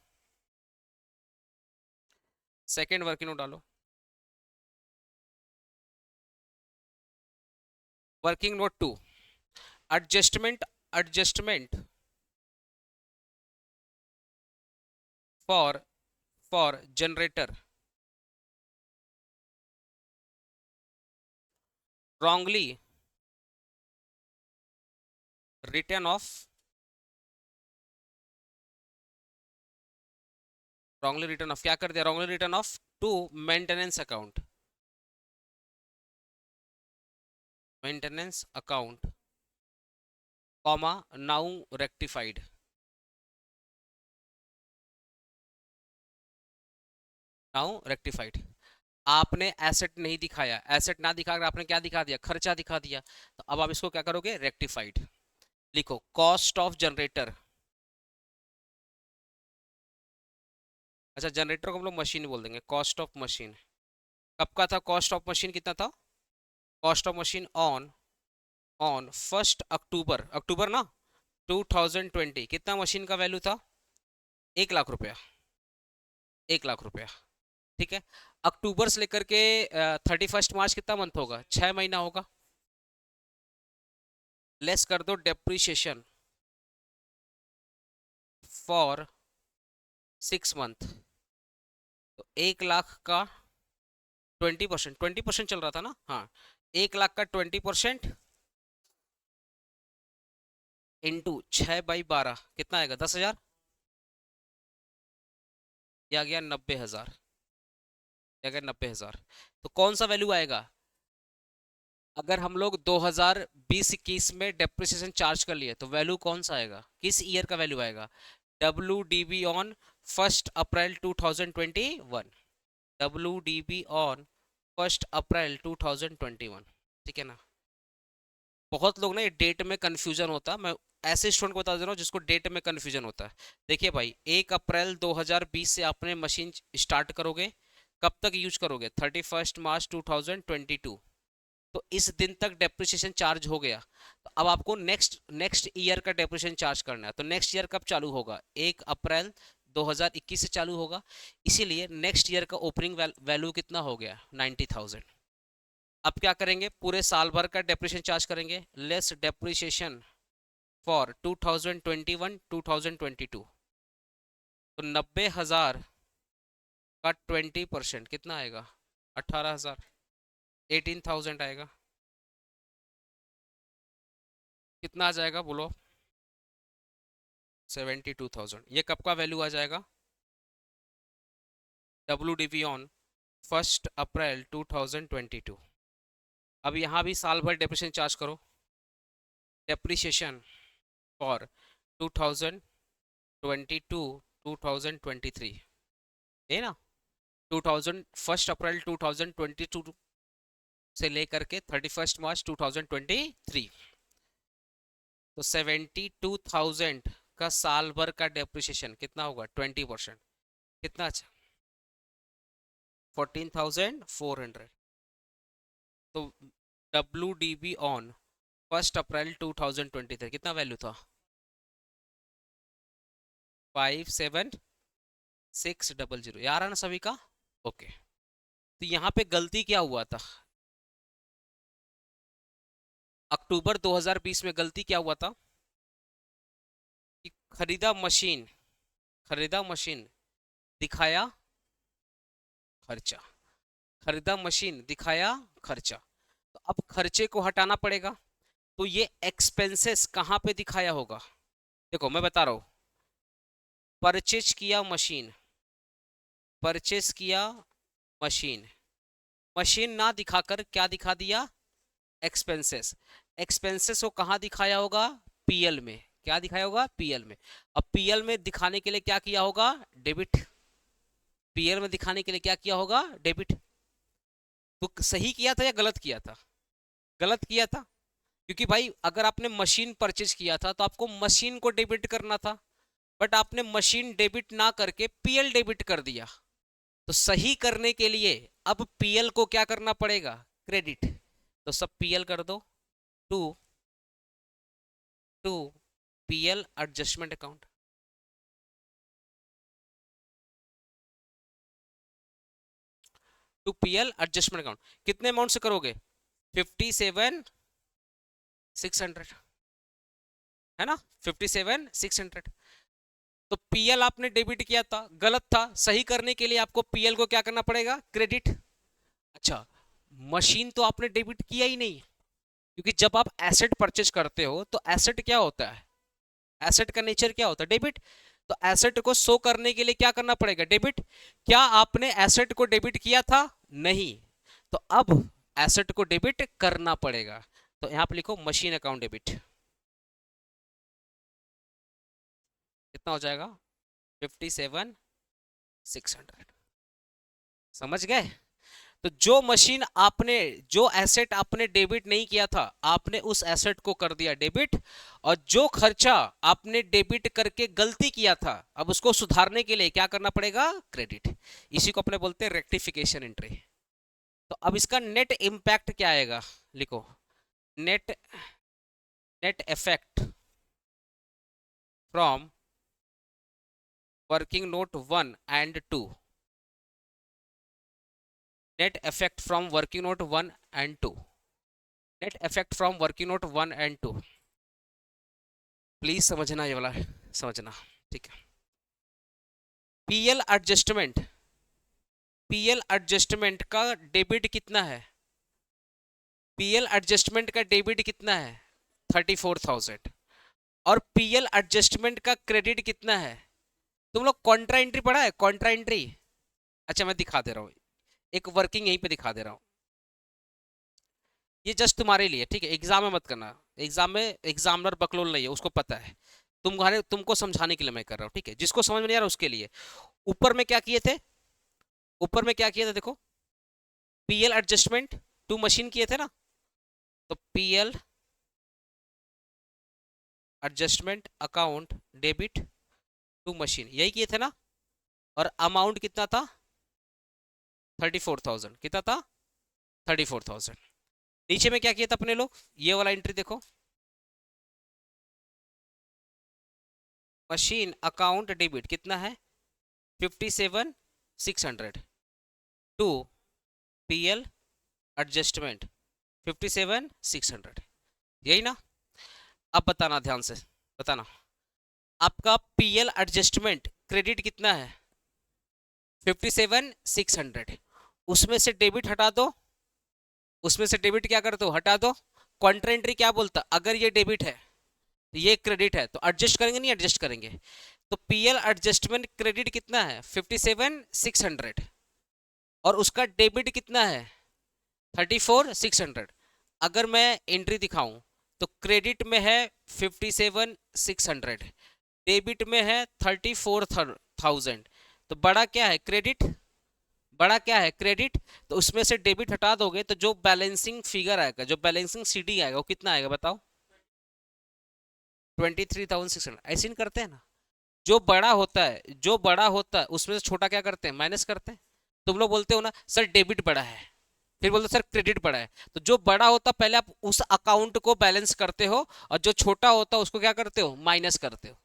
सेकंड वर्किंग नोट डालो, working note 2, adjustment, adjustment for for generator wrongly written off, wrongly written off, क्या कर दिया, wrongly written off to maintenance account, maintenance account, comma now rectified. Now rectified. आपने asset नहीं दिखाया, asset ना दिखाकर आपने क्या दिखा दिया, खर्चा दिखा दिया, तो अब आप इसको क्या करोगे, रेक्टिफाइड। लिखो कॉस्ट ऑफ जनरेटर। अच्छा जनरेटर को हम लोग मशीन बोल देंगे, कॉस्ट ऑफ मशीन। कब का था कॉस्ट ऑफ मशीन, कितना था cost of machine on on 1 अक्टूबर, अक्टूबर ना 2020, कितना मशीन का वैल्यू था, 1 लाख रुपया, 1 लाख रुपया। ठीक है, अक्टूबर से लेकर के 31 मार्च कितना मंथ होगा, 6 महीना होगा। लेस कर दो डेप्रीशिएशन फॉर 6 मंथ, तो 1 लाख का 20%, 20% चल रहा था ना, हाँ, 1 लाख का 20% इंटू 6/12 कितना आएगा, 10,000, या गया 90,000, या गया 90,000। तो कौन सा वैल्यू आएगा, अगर हम लोग 2020-21 में डेप्रिसिएशन चार्ज कर लिए तो वैल्यू कौन सा आएगा, किस ईयर का वैल्यू आएगा, WDV on 1 April 2021, WDV on 1 अप्रैल 2021। ठीक है ना, बहुत लोग ना ये डेट में कंफ्यूजन होता है, मैं ऐसे स्टूडेंट को बता दे रहा हूँ जिसको डेट में कंफ्यूजन होता है। देखिए भाई 1 अप्रैल 2020 से आपने मशीन स्टार्ट करोगे, कब तक यूज करोगे, 31 मार्च 2022, तो इस दिन तक डेप्रिसिएशन चार्ज हो गया। तो अब आपको नेक्स्ट नेक्स्ट ईयर का डेप्रिसिएशन चार्ज करना है, तो नेक्स्ट ईयर कब चालू होगा, 1 अप्रैल 2021 से चालू होगा। इसीलिए नेक्स्ट ईयर का ओपनिंग वैल्यू कितना हो गया, 90,000। अब क्या करेंगे, पूरे साल भर का डेप्रिसिएशन चार्ज करेंगे, लेस डेप्रिसिएशन फॉर 2021 2022, तो 90,000 का 20% कितना आएगा, 18,000, 18,000 आएगा। कितना आ जाएगा बोलो, 72,000। ये कब का वैल्यू आ जाएगा, WDV ऑन 1 अप्रैल 2022। अब यहाँ भी साल भर डेप्रिसिएशन चार्ज करो, डेप्रिसिएशन फॉर 2022 2023, है ना, 2000 1 अप्रैल 2022 से लेकर के 31 मार्च 2023, तो 72,000 का साल भर का डेप्रिसिएशन कितना होगा, 20%, कितना, 14,400। तो WDB ऑन 1 अप्रैल 2023 कितना वैल्यू था, 57,600। यार है ना सभी का, ओके। तो यहाँ पे गलती क्या हुआ था, अक्टूबर 2020 में गलती क्या हुआ था कि खरीदा मशीन दिखाया खर्चा, खरीदा मशीन दिखाया खर्चा, तो अब खर्चे को हटाना पड़ेगा। तो ये एक्सपेंसेस कहाँ पे दिखाया होगा, देखो मैं बता रहा हूँ, परचेज किया मशीन, परचेज किया मशीन, मशीन ना दिखाकर क्या दिखा दिया, एक्सपेंसेस। एक्सपेंसेस को कहाँ दिखाया होगा, पीएल में, क्या दिखाया होगा, पीएल में। अब पीएल में दिखाने के लिए क्या किया होगा, डेबिट, पीएल में दिखाने के लिए क्या किया होगा, डेबिट। तो सही किया था या गलत किया था, गलत किया था, क्योंकि भाई अगर आपने मशीन परचेज किया था तो आपको मशीन को डेबिट करना था, बट आपने मशीन डेबिट ना करके पीएल डेबिट कर दिया। तो सही करने के लिए अब पीएल को क्या करना पड़ेगा, क्रेडिट। तो सब पीएल कर दो, to to PL adjustment account. To PL adjustment account कितने अमाउंट से करोगे, 57,600, है ना, 57,600। तो पीएल आपने डेबिट किया था, गलत था, सही करने के लिए आपको पीएल को क्या करना पड़ेगा, क्रेडिट। अच्छा, मशीन तो आपने डेबिट किया ही नहीं, क्योंकि जब आप एसेट परचेज करते हो तो एसेट क्या होता है, एसेट का नेचर क्या होता है, डेबिट। तो एसेट को शो करने के लिए क्या करना पड़ेगा, डेबिट। क्या आपने एसेट को डेबिट किया था, नहीं, तो अब एसेट को डेबिट करना पड़ेगा। तो यहां पर लिखो मशीन अकाउंट डेबिट, कितना हो जाएगा, 57,600। समझ गए? तो जो मशीन आपने, जो एसेट आपने डेबिट नहीं किया था, आपने उस एसेट को कर दिया डेबिट, और जो खर्चा आपने डेबिट करके गलती किया था, अब उसको सुधारने के लिए क्या करना पड़ेगा? क्रेडिट। इसी को अपने बोलते हैं रेक्टिफिकेशन एंट्री। तो अब इसका नेट इंपैक्ट क्या आएगा? लिखो, net net effect from working note 1 and 2। Net effect from working note 1 and 2। Net effect from working note 1 and 2। Please समझना, ये वाला समझना, ठीक है? पीएल एडजस्टमेंट, पीएल एडजस्टमेंट का डेबिट कितना है? पीएल एडजस्टमेंट का डेबिट कितना है? 34,000। और पीएल एडजस्टमेंट का क्रेडिट कितना है? तुम लोग कॉन्ट्रा एंट्री पढ़ा है? कॉन्ट्रा एंट्री, अच्छा मैं दिखा दे रहा हूँ, एक वर्किंग यहीं पे दिखा दे रहा हूँ। ये जस्ट तुम्हारे लिए, ठीक है? एग्जाम में मत करना, एग्जाम में एग्जामिनर बकलोल नहीं है, उसको पता है। तुमको समझाने के लिए मैं कर रहा हूँ, ठीक है? जिसको समझ में नहीं आ रहा उसके लिए। ऊपर में क्या किए थे? ऊपर में क्या किया था देखो, पीएल एडजस्टमेंट टू मशीन किए थे ना? तो PL adjustment account debit to machine, यही किए थे ना? और अमाउंट कितना था? 34,000। कितना था? 34,000। नीचे में क्या किया था अपने लोग? ये वाला एंट्री देखो, मशीन अकाउंट डेबिट कितना है? 57,600 टू पीएल एडजस्टमेंट 57,600, यही ना? अब बताना ध्यान से, बताना आपका पीएल एडजस्टमेंट क्रेडिट कितना है? 57,600। उसमें से डेबिट हटा दो, उसमें से डेबिट क्या कर दो? हटा दो। कॉन्ट्रा एंट्री क्या बोलता? अगर ये डेबिट है, ये क्रेडिट है, तो एडजस्ट करेंगे नहीं एडजस्ट करेंगे? तो पीएल एडजस्टमेंट क्रेडिट कितना है? 57,600। और उसका डेबिट कितना है? 34,600। अगर मैं एंट्री दिखाऊं तो क्रेडिट में है 57,600, डेबिट में है 34,000। तो बड़ा क्या है? क्रेडिट। बड़ा क्या है? क्रेडिट। तो उसमें से डेबिट हटा दोगे तो जो बैलेंसिंग फिगर आएगा, जो बैलेंसिंग सीडी आएगा, वो कितना आएगा बताओ? 23,600। ऐसे नहीं करते हैं ना? जो बड़ा होता है, जो बड़ा होता है उसमें से छोटा क्या करते हैं? माइनस करते हैं। तुम लोग बोलते हो ना सर डेबिट बड़ा है, फिर बोलते सर क्रेडिट बड़ा है। तो जो बड़ा होता पहले आप उस अकाउंट को बैलेंस करते हो, और जो छोटा होता उसको क्या करते हो? माइनस करते हो।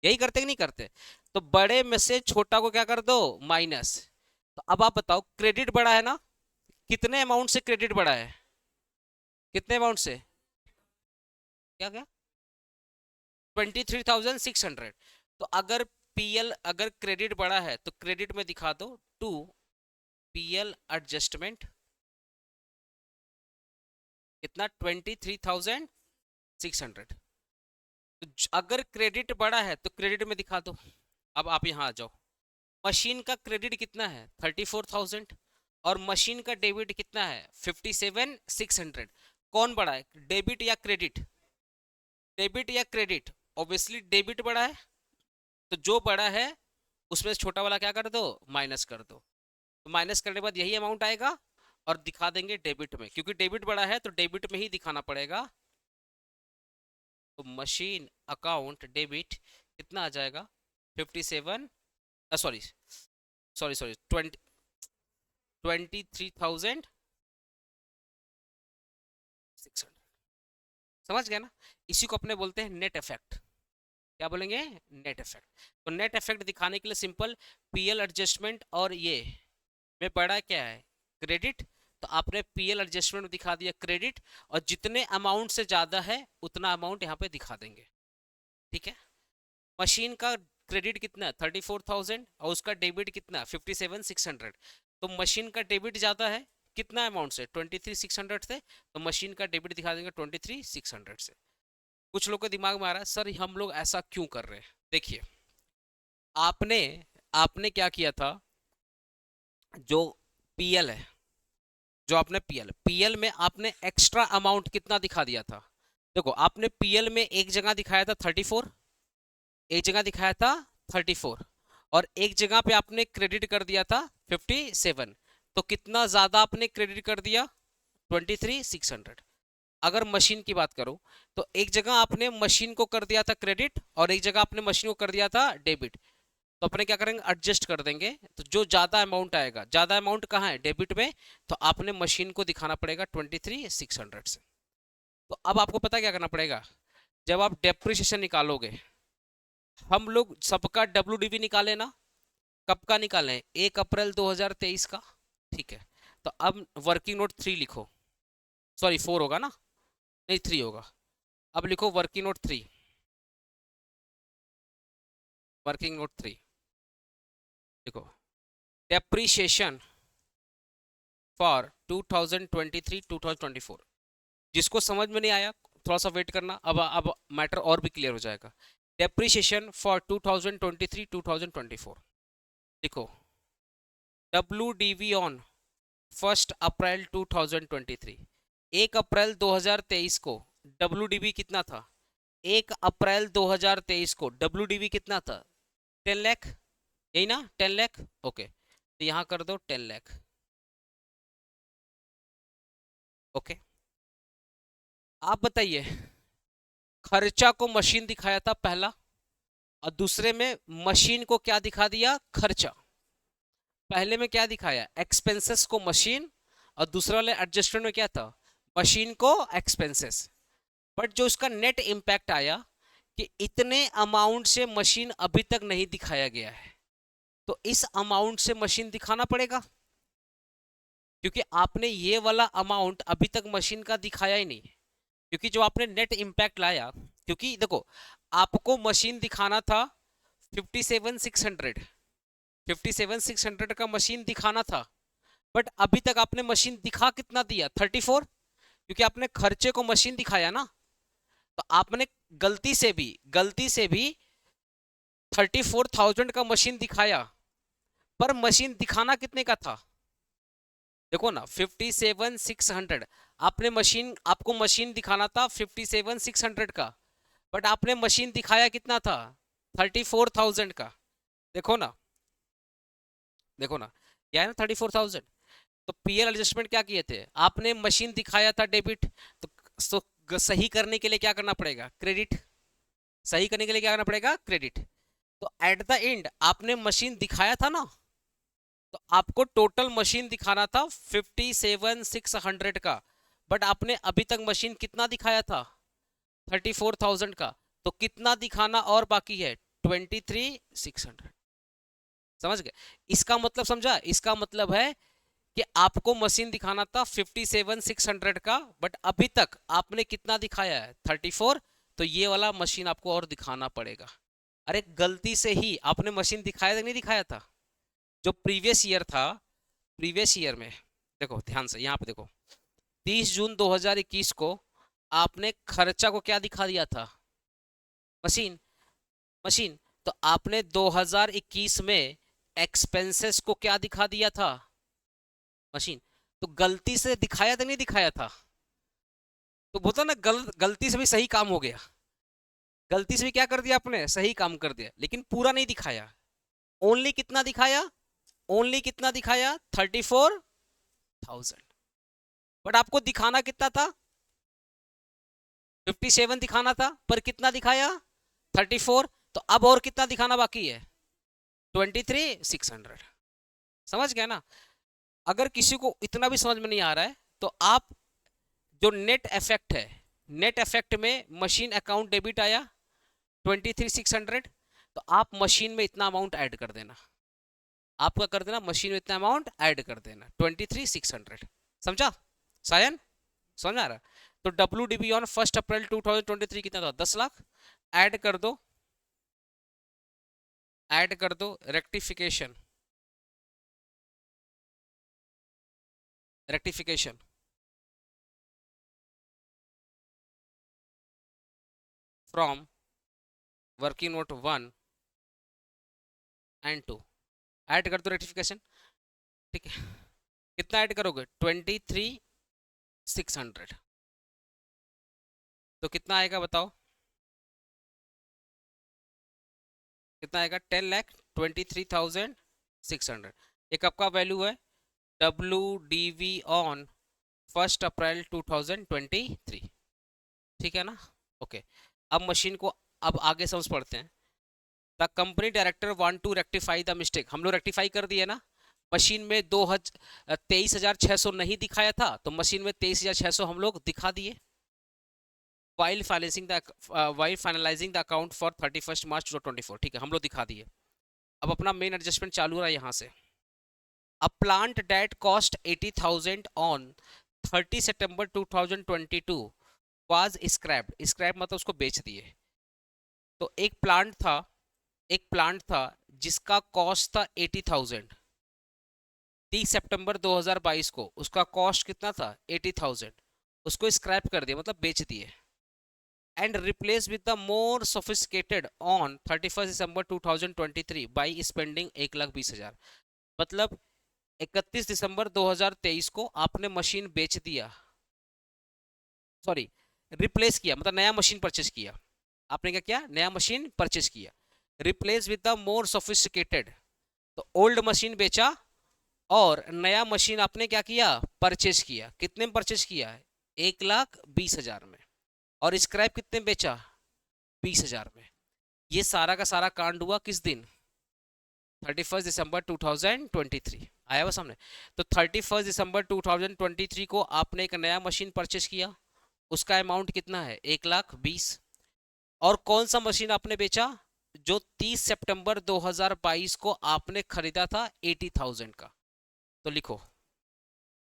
यही करते कि नहीं करते? तो बड़े में से छोटा को क्या कर दो? माइनस। तो अब आप बताओ, क्रेडिट बड़ा है ना? कितने अमाउंट से क्रेडिट बड़ा है? कितने अमाउंट से? क्या क्या? 23,600। तो अगर पीएल, अगर क्रेडिट बड़ा है तो क्रेडिट में दिखा दो टू पीएल एडजस्टमेंट कितना? 23,600। तो अगर क्रेडिट बड़ा है तो क्रेडिट में दिखा दो। अब आप यहां आ जाओ, मशीन का क्रेडिट कितना है? 34,000। और मशीन का डेबिट कितना है? 57,600। कौन बड़ा है, डेबिट या क्रेडिट? डेबिट या क्रेडिट? ऑब्वियसली डेबिट बड़ा है। तो जो बड़ा है उसमें से छोटा वाला क्या कर दो? माइनस कर दो। तो माइनस करने के बाद यही अमाउंट आएगा, और दिखा देंगे डेबिट में, क्योंकि डेबिट बड़ा है तो डेबिट में ही दिखाना पड़ेगा। तो मशीन अकाउंट डेबिट कितना आ जाएगा? 57, सॉरी सॉरी सॉरी 23,600। समझ गया ना? इसी को अपने बोलते हैं नेट इफेक्ट। क्या बोलेंगे? Net effect. तो नेट इफेक्ट दिखाने के लिए सिंपल, पीएल एडजस्टमेंट और ये में बड़ा क्या है? क्रेडिट। तो आपने पीएल एडजस्टमेंट में दिखा दिया क्रेडिट, और जितने अमाउंट से ज्यादा है उतना अमाउंट यहाँ पे दिखा देंगे, ठीक है? मशीन का क्रेडिट कितना है? 34,000, और उसका डेबिट कितना? 57,600। तो मशीन का डेबिट ज्यादा है, कितना अमाउंट से? 23,600 से। तो मशीन का डेबिट दिखा देंगे 23,600 से। कुछ लोग के दिमाग में आ रहा है सर हम लोग ऐसा क्यों कर रहे हैं? देखिए, आपने आपने क्या किया था? जो पीएल है, जो आपने पीएल में आपने एक्स्ट्रा अमाउंट कितना दिखा दिया था? देखो, आपने पीएल में एक जगह दिखाया था 34, एक जगह दिखाया था 34, और एक जगह पे आपने क्रेडिट कर दिया था 57। तो कितना ज्यादा आपने क्रेडिट कर दिया, 23,600। अगर मशीन की बात करूं तो एक जगह आपने मशीन को कर दिया था क्रेडिट और एक जगह आपने मशीन को कर दिया था डेबिट। तो अपने क्या करेंगे, एडजस्ट कर देंगे। तो जो ज्यादा अमाउंट आएगा, ज्यादा अमाउंट कहाँ है, डेबिट में, तो आपने मशीन को दिखाना पड़ेगा 23,600 से। तो अब आपको पता क्या करना पड़ेगा, जब आप डेप्रिसिएशन निकालोगे, हम लोग सबका WDV निकाले ना, कब का निकालें, 1 अप्रैल 2023 का। ठीक है, तो अब वर्किंग नोट 3 लिखो, सॉरी 4 होगा ना, नहीं 3 होगा। अब लिखो वर्किंग नोट 3, वर्किंग नोट 3 देखो, डेप्रिसिएशन फॉर 2023-2024। जिसको समझ में नहीं आया थोड़ा सा वेट करना, अब मैटर और भी क्लियर हो जाएगा। डेप्रिसिएशन फॉर 2023-2024 लिखो, WDV ऑन 1 अप्रैल 2023। 1 अप्रैल 2023 को WDV कितना था, 1 अप्रैल 2023 को WDV कितना था, 10 लाख, यही ना, 10 लाख। ओके, तो यहां कर दो 10 लाख। ओके, आप बताइए, खर्चा को मशीन दिखाया था पहला, और दूसरे में मशीन को क्या दिखा दिया, खर्चा। पहले में क्या दिखाया, एक्सपेंसेस को मशीन, और दूसरे वाले एडजस्टमेंट में क्या था, मशीन को एक्सपेंसेस। बट जो उसका नेट इंपैक्ट आया कि इतने अमाउंट से मशीन अभी तक नहीं दिखाया गया है, तो इस अमाउंट से मशीन दिखाना पड़ेगा, क्योंकि आपने ये वाला अमाउंट अभी तक मशीन का दिखाया ही नहीं। क्योंकि जो आपने नेट इंपैक्ट लाया, क्योंकि देखो आपको मशीन दिखाना था 57,600, 57,600 का मशीन दिखाना था, बट अभी तक आपने मशीन दिखा कितना दिया, 34, क्योंकि आपने खर्चे को मशीन दिखाया ना। तो आपने गलती से भी 34,000 का मशीन दिखाया, पर मशीन दिखाना कितने का था, देखो ना 57,600। आपको मशीन दिखाना था 57,600 का, बट आपने मशीन दिखाया कितना था, 34,000 का। देखो ना, देखो ना, क्या है ना 34,000। तो पीएल एडजस्टमेंट क्या किए थे, आपने मशीन दिखाया था डेबिट, तो सही करने के लिए क्या करना पड़ेगा, क्रेडिट। सही करने के लिए क्या करना पड़ेगा, क्रेडिट। तो एट द एंड आपने मशीन दिखाया था ना, तो आपको टोटल मशीन दिखाना था 57,600 का, बट आपने अभी तक मशीन कितना दिखाया था, 34,000 का। तो कितना दिखाना और बाकी है, 23,600। समझ गए, इसका मतलब समझा, इसका मतलब है कि आपको मशीन दिखाना था 57,600 का, बट अभी तक आपने कितना दिखाया है, 34। तो ये वाला मशीन आपको और दिखाना पड़ेगा। अरे गलती से ही आपने मशीन दिखाया था, नहीं दिखाया था, जो प्रीवियस ईयर था, प्रीवियस ईयर में देखो ध्यान से, यहाँ पे देखो 30 जून 2021 को आपने खर्चा को क्या दिखा दिया था, मशीन, मशीन। तो आपने 2021 में एक्सपेंसेस को क्या दिखा दिया था, मशीन। तो गलती से दिखाया था, नहीं दिखाया था। तो बोलता ना, गलती से भी सही काम हो गया, गलती से भी क्या कर दिया आपने, सही काम कर दिया, लेकिन पूरा नहीं दिखाया। ओनली कितना दिखाया, ओनली कितना दिखाया, 34,000। बट आपको दिखाना कितना था, 57 दिखाना था, पर कितना दिखाया, 34। तो अब और कितना दिखाना बाकी है, 23,600। समझ गया ना। अगर किसी को इतना भी समझ में नहीं आ रहा है, तो आप जो नेट इफेक्ट है, नेट इफेक्ट में मशीन अकाउंट डेबिट आया 23,600, तो आप मशीन में इतना अमाउंट ऐड कर देना, आपका कर देना मशीन में इतना अमाउंट ऐड कर देना, 23,600। समझा सायन, समझ आ रहा। तो WDB ऑन 1 अप्रैल 2023 कितना था, 10 लाख। ऐड कर दो, ऐड कर दो rectification, rectification from working note 1 and 2। Add कर दो रेक्टिफिकेशन, ठीक है। कितना ऐड करोगे, 23,600। तो कितना आएगा बताओ, कितना आएगा, 10,23,600। एक आपका वैल्यू है WDV ऑन 1 अप्रैल 2023। ठीक है ना? ओके। अब मशीन को अब आगे समझ पढ़ते हैं। The company director want to rectify the mistake. हम लोग रेक्टिफाई कर दिए ना, मशीन में 23,600 नहीं दिखाया था, तो मशीन में 23,600 हम लोग दिखा दिए। While finalising the account for 31 March 2024। ठीक है, हम लोग दिखा दिए। अब अपना मेन एडजस्टमेंट चालू रहा यहाँ से। A plant date cost 80,000 on 30 September 2022 was scrapped. Scrap मतलब उसको बेच दिए। तो एक प्लांट था जिसका कॉस्ट था 80,000। 30 सितंबर 2022 को उसका कॉस्ट कितना था? 80,000। उसको स्क्रैप कर दिया मतलब बेच दिए। And replace with the more sophisticated on 31 दिसंबर 2023 बाई स्पेंडिंग 1,20,000। मतलब 31 दिसंबर 2023 को आपने मशीन बेच दिया, सॉरी रिप्लेस किया, मतलब नया मशीन परचेज किया। आपने क्या किया? नया मशीन परचेज किया। Replace with the more sophisticated, तो ओल्ड मशीन बेचा और नया मशीन आपने क्या किया? परचेज किया। कितने में परचेज किया? 1,20,000 में। और स्क्रैप कितने में बेचा? 20,000 में। ये सारा का सारा कांड हुआ किस दिन? 31 दिसंबर 2023। आया हुआ सामने? तो 31 दिसंबर 2023 को आपने एक नया मशीन परचेज किया। उसका अमाउंट कितना है? 1,20,000। और कौन सा मशीन आपने बेचा? जो 30 सितंबर 2022 को आपने खरीदा था 80,000 का। तो लिखो,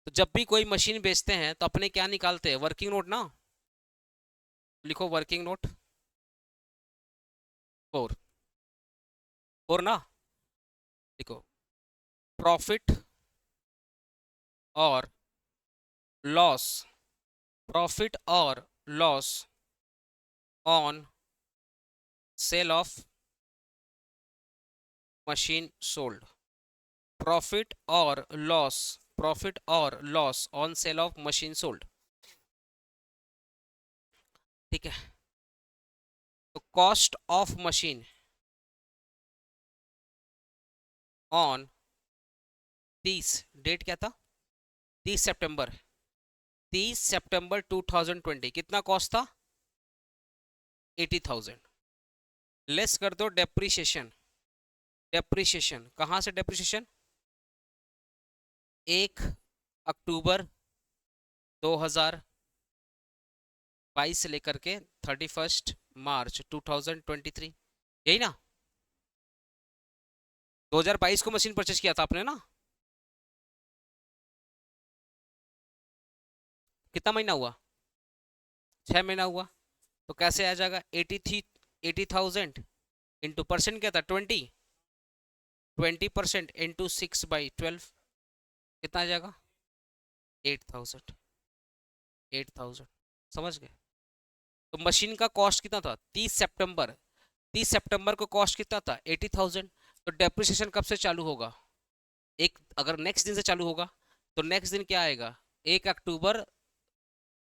तो जब भी कोई मशीन बेचते हैं तो अपने क्या निकालते हैं? वर्किंग नोट ना। लिखो वर्किंग नोट 4 4 ना। लिखो प्रॉफिट और लॉस, प्रॉफिट और loss on sale of machine sold. Profit और लॉस, प्रॉफिट और loss on sale of machine sold. ठीक है, तो cost of machine on 30, date क्या था? 30 सितंबर, 30 सितंबर 2020 कितना कॉस्ट था? 80,000। लेस कर दो डेप्रिसिएशन। डेप्रिसिएशन कहाँ से? डेप्रिसिएशन 1 अक्टूबर 2022 से लेकर के 31 मार्च 2023, यही ना? 2022 को मशीन परचेज किया था आपने ना? कितना महीना हुआ? 6 महीना हुआ। तो कैसे आ जाएगा? 80,000 इंटू परसेंट क्या था? 20% इंटू 6/12 कितना आ जाएगा? 8,000। 8,000 समझ गए? तो मशीन का कॉस्ट कितना था? 30 सितंबर, 30 सितंबर को कॉस्ट कितना था? 80,000। तो डेप्रिसिएशन कब से चालू होगा? एक अगर नेक्स्ट दिन से चालू होगा तो नेक्स्ट दिन क्या आएगा? 1 अक्टूबर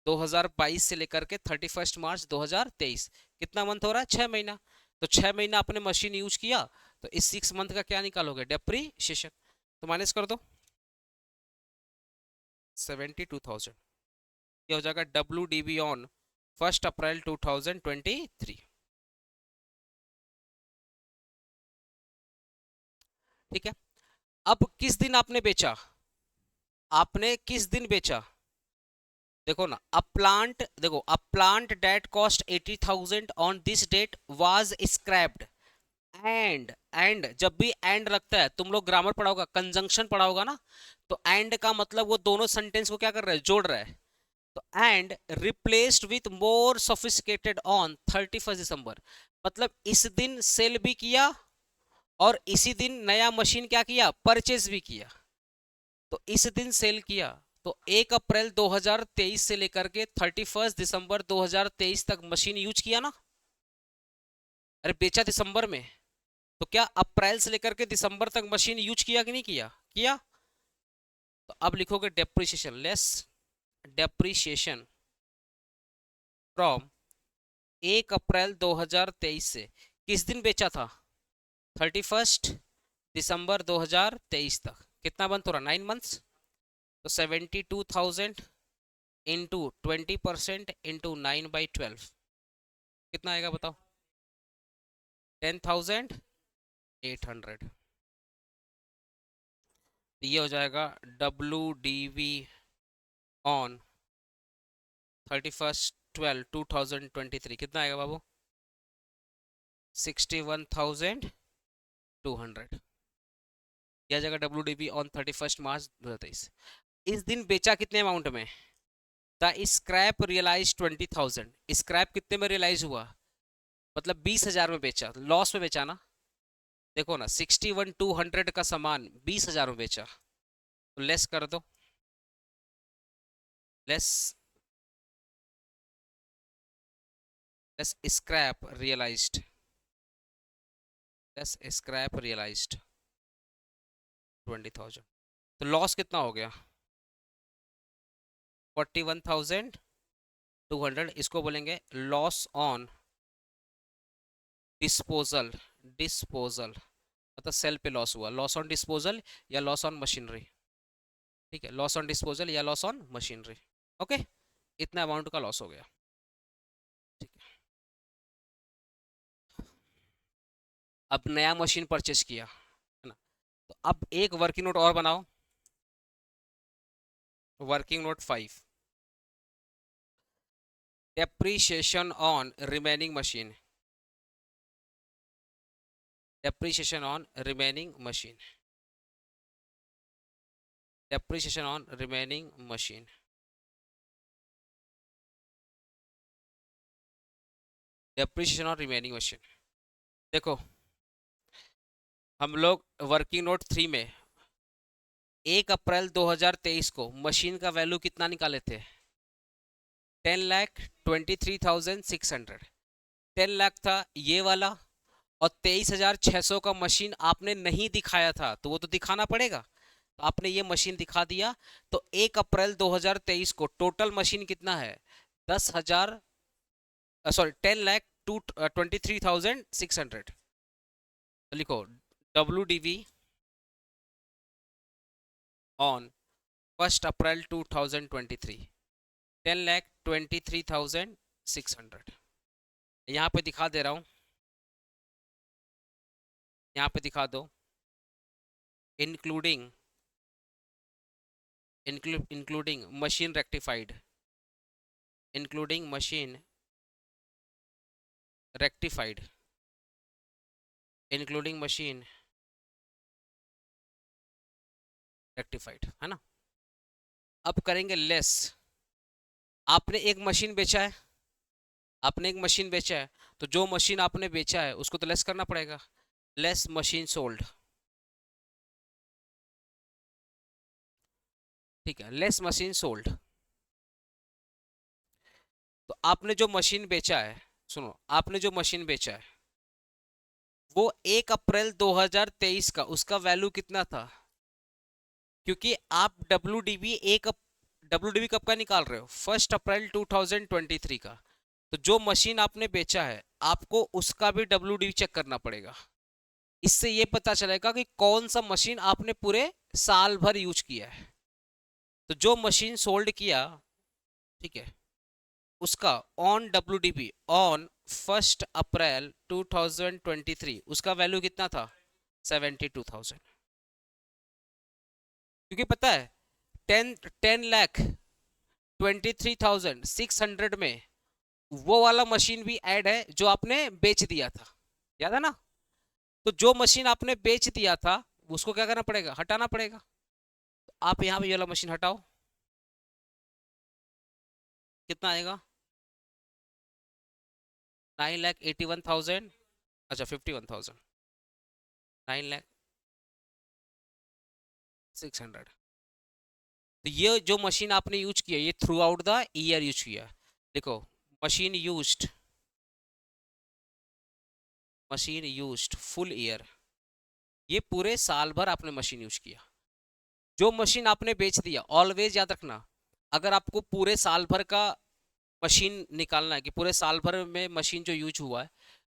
2022 से लेकर के 31 मार्च 2023। कितना मंथ हो रहा है? 6 महीना। तो 6 महीना आपने मशीन यूज किया, तो इस 6 मंथ का क्या निकालोगे? डेप्रिसिएशन। तो माइनस कर दो 72,000। ये हो जाएगा WDV ऑन 1 अप्रैल 2023। ठीक है, अब किस दिन आपने बेचा? आपने किस दिन बेचा? देखो ना, a plant date cost 80,000 on this date was scrapped. And जब भी एंड लगता है, तुम लोग ग्रामर पढ़ा होगा, कंजंक्शन पढ़ा होगा ना, तो एंड का मतलब वो दोनों सेंटेंस को क्या कर रहा है? जोड़ रहा है। तो and replaced with more sophisticated on 31 दिसंबर, मतलब इस दिन सेल भी किया और इसी दिन नया मशीन क्या किया? परचेज भी किया। तो इस दिन सेल किया, तो 1 अप्रैल 2023 से लेकर के 31 दिसंबर 2023 तक मशीन यूज किया ना? अरे बेचा दिसंबर में, तो क्या अप्रैल से लेकर के दिसंबर तक मशीन यूज किया कि नहीं किया? किया। तो अब लिखोगे डेप्रिसिएशन, लेस डेप्रिसिएशन फ्रॉम 1 अप्रैल 2023 से। किस दिन बेचा था? 31 दिसंबर 2023 तक। कितना मंथ हो रहा? 9 मंथ्स। तो 72,000 इंटू 20% इंटू 9/12 कितना आएगा बताओ? 10,800। ये हो जाएगा WDV ऑन 31/12/2023 कितना आएगा बाबू? 61,200। यह जाएगा WDV ऑन 31 मार्च 2023। इस दिन बेचा कितने अमाउंट में? The scrap realise 20,000। स्क्रैप कितने में रियलाइज हुआ? मतलब 20,000 में बेचा, लॉस में बेचा ना। देखो ना, 61,200 का सामान 20,000 में बेचा, तो लेस कर दो। Less less scrap realised, less scrap realised 20,000, तो लॉस कितना हो गया? 41,200। इसको बोलेंगे लॉस ऑन डिस्पोजल। डिस्पोजल मतलब सेल पे लॉस हुआ, लॉस ऑन डिस्पोजल या लॉस ऑन मशीनरी। ठीक है, लॉस ऑन डिस्पोजल या लॉस ऑन मशीनरी। ओके, इतना अमाउंट का लॉस हो गया। ठीक है, अब नया मशीन परचेज किया है ना, तो अब एक वर्किंग नोट और बनाओ। Working note 5, depreciation on remaining machine. Depreciation on remaining machine. Depreciation on remaining machine. Depreciation on remaining machine. देखो, हम लोग वर्किंग नोट 3 में 1 अप्रैल 2023 को मशीन का वैल्यू कितना निकाले थे? 10,23,600। 10 लाख था ये वाला, और 23,600 का मशीन आपने नहीं दिखाया था, तो वो तो दिखाना पड़ेगा। तो आपने ये मशीन दिखा दिया, तो 1 अप्रैल 2023 को टोटल मशीन कितना है? 10,000, सॉरी 10,23,600। तो लिखो WDV ऑन 1 अप्रैल 2023 10,23,600। यहाँ पे दिखा दे रहा हूँ, यहाँ पे दिखा दो, including including machine rectified, including machine rectified, including machine rectified, है ना। अब करेंगे लेस। आपने एक मशीन बेचा है, आपने एक मशीन बेचा है, तो जो मशीन आपने बेचा है उसको तो लेस करना पड़ेगा। Less machine sold. ठीक है, लेस मशीन सोल्ड। तो आपने जो मशीन बेचा है, सुनो, आपने जो मशीन बेचा है वो 1 अप्रैल 2023 का उसका वैल्यू कितना था? क्योंकि आप WDV कब का निकाल रहे हो? 1 अप्रैल 2023 का। तो जो मशीन आपने बेचा है आपको उसका भी WDV चेक करना पड़ेगा। इससे ये पता चलेगा कि कौन सा मशीन आपने पूरे साल भर यूज किया है। तो जो मशीन सोल्ड किया, ठीक है, उसका ऑन WDV ऑन 1 अप्रैल 2023 उसका वैल्यू कितना था? 72,000। क्योंकि पता है 10,23,600 में वो वाला मशीन भी ऐड है जो आपने बेच दिया था, याद है ना। तो जो मशीन आपने बेच दिया था उसको क्या करना पड़ेगा? हटाना पड़ेगा। तो आप यहाँ पे ये वाला मशीन हटाओ, कितना आएगा? 9,81,000, अच्छा 51,000, 9,06,000। तो ये जो मशीन आपने यूज किया ये through out the year use किया। देखो, machine used, machine used full year, ये पूरे साल भर आपने मशीन यूज किया। जो मशीन आपने बेच दिया, ऑलवेज याद रखना, अगर आपको पूरे साल भर का मशीन निकालना है कि पूरे साल भर में मशीन जो यूज हुआ है,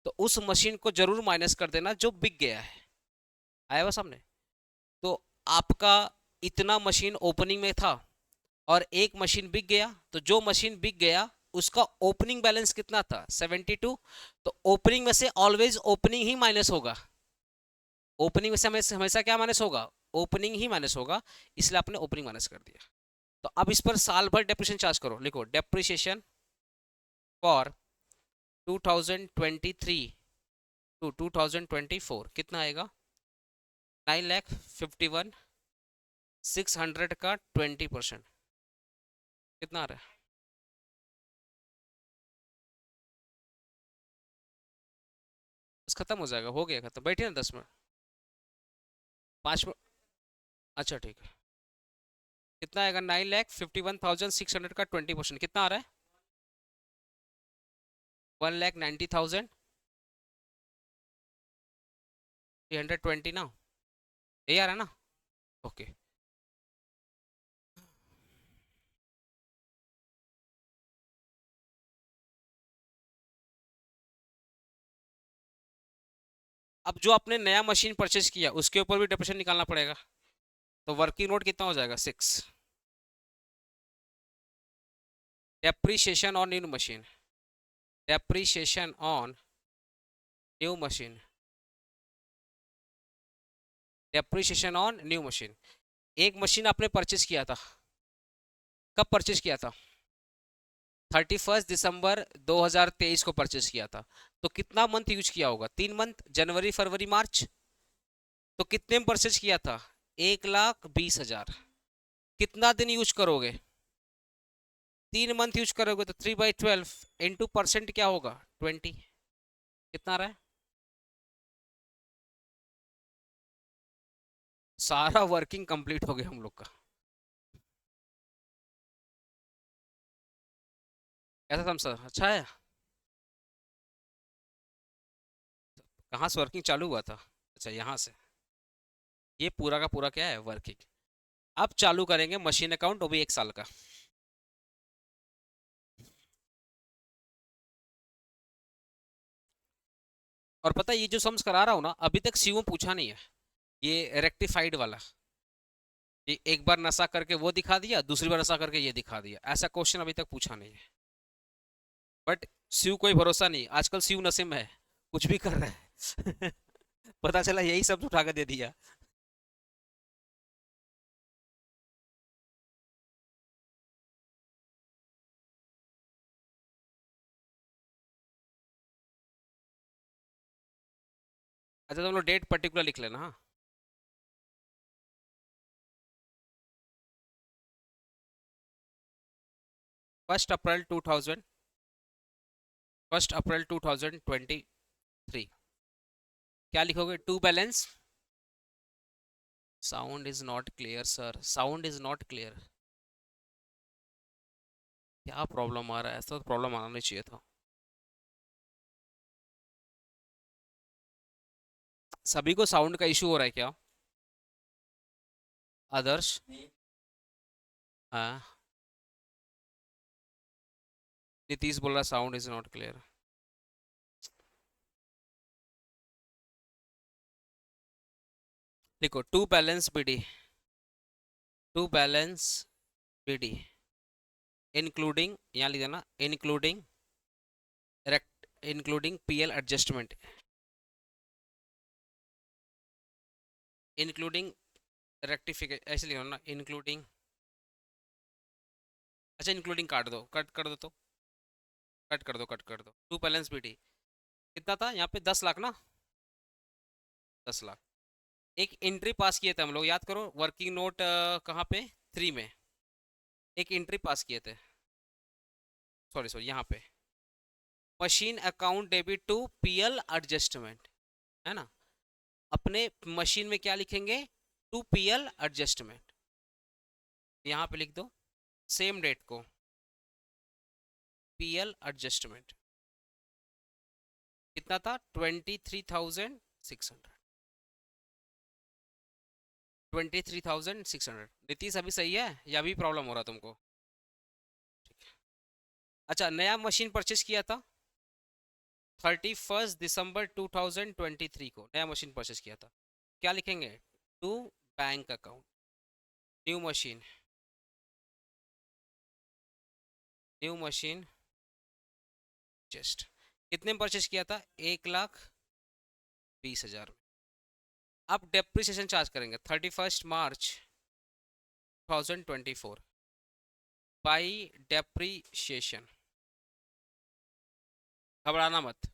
तो उस मशीन को जरूर माइनस कर देना जो बिक गया है। आया हुआ सामने? तो आपका इतना मशीन ओपनिंग में था और एक मशीन बिक गया, तो जो मशीन बिक गया उसका ओपनिंग बैलेंस कितना था 72। तो ओपनिंग में से ऑलवेज ओपनिंग ही माइनस होगा, ओपनिंग में से हमें हमेशा क्या माइनस होगा, ओपनिंग ही माइनस होगा, इसलिए आपने ओपनिंग माइनस कर दिया। तो अब इस पर साल भर डेप्रिसिएशन चार्ज करो, लिखो डेप्रिसिएशन फॉर 2023 टू 2024 कितना आएगा, 9,51,600 का 20% कितना आ रहा है। बस खत्म हो जाएगा, हो गया खत्म, बैठिए ना 10 मिनट, 5 मिनट। अच्छा ठीक है, कितना आएगा, 9,51,600 का 20% कितना आ रहा है, 1,90,320 ना, यही आ रहा है ना। ओके, अब जो आपने नया मशीन परचेज किया उसके ऊपर भी डेप्रिसिएशन निकालना पड़ेगा, तो वर्किंग नोट कितना हो जाएगा 6, depreciation on new machine, depreciation on new machine, depreciation on new machine. एक मशीन आपने परचेज किया था, कब परचेज किया था, 31 दिसंबर 2023 को परचेज किया था, तो कितना मंथ यूज किया होगा, 3 मंथ, जनवरी फरवरी मार्च, तो कितने में परचेज किया था, 1,20,000, कितना दिन यूज करोगे, 3 मंथ यूज करोगे, तो 3/12 इंटू परसेंट क्या होगा 20, कितना आ रहा है, सारा वर्किंग कंप्लीट हो गया हम लोग का। कैसा था सर, अच्छा है। कहाँ से वर्किंग चालू हुआ था, अच्छा यहाँ से, ये पूरा का पूरा क्या है वर्किंग। अब चालू करेंगे मशीन अकाउंट, वो भी 1 साल का। और पता है ये जो सम्स करा रहा हूँ ना, अभी तक सीओ पूछा नहीं है, ये रेक्टिफाइड वाला, ये एक बार नशा करके वो दिखा दिया, दूसरी बार नशा करके ये दिखा दिया, ऐसा क्वेश्चन अभी तक पूछा नहीं है। बट सीयू कोई भरोसा नहीं, आजकल सीयू नशे में है, कुछ भी कर रहा है पता चला यही सब उठा कर दे दिया। अच्छा तुम लोग डेट पर्टिकुलर लिख लेना, हाँ। 1 अप्रैल 2023, क्या लिखोगे, to balance, sound is not clear sir, sound is not clear, क्या प्रॉब्लम आ रहा है, ऐसा तो प्रॉब्लम आना नहीं चाहिए था। सभी को साउंड का इशू हो रहा है क्या, आदर्श, हाँ, नीतीश बोल रहा साउंड इज नॉट क्लियर। देखो to balance BD, to balance BD including, यहाँ लिख देना including rect, including PL adjustment, including rectification, ऐसे लिखो ना इंक्लूडिंग, अच्छा इंक्लूडिंग काट दो, कट कर दो, तो कट कर दो, कट कर दो, टू बैलेंस बीडी कितना था यहाँ पे, 10 लाख ना, 10 लाख। एक एंट्री पास किए थे हम लोग, याद करो, वर्किंग नोट कहाँ पे, 3 में एक एंट्री पास किए थे, सॉरी सॉरी यहाँ पे, machine account debit to PL adjustment, है ना, अपने मशीन में क्या लिखेंगे, टू पीएल एडजस्टमेंट, यहाँ पे लिख दो सेम डेट को पीएल एडजस्टमेंट, कितना था 23,600, 23,600। नीतीश अभी सही है या अभी प्रॉब्लम हो रहा तुमको, ठीक है। अच्छा नया मशीन परचेज किया था 31 दिसंबर 2023 को, नया मशीन परचेज किया था, क्या लिखेंगे, to bank account, new machine, new machine just कितने में परचेज किया था? 1,20,000। अब डेप्रिसिएशन चार्ज करेंगे 31 मार्च 2024 बाई डेप्रिसिएशन। घबराना मत।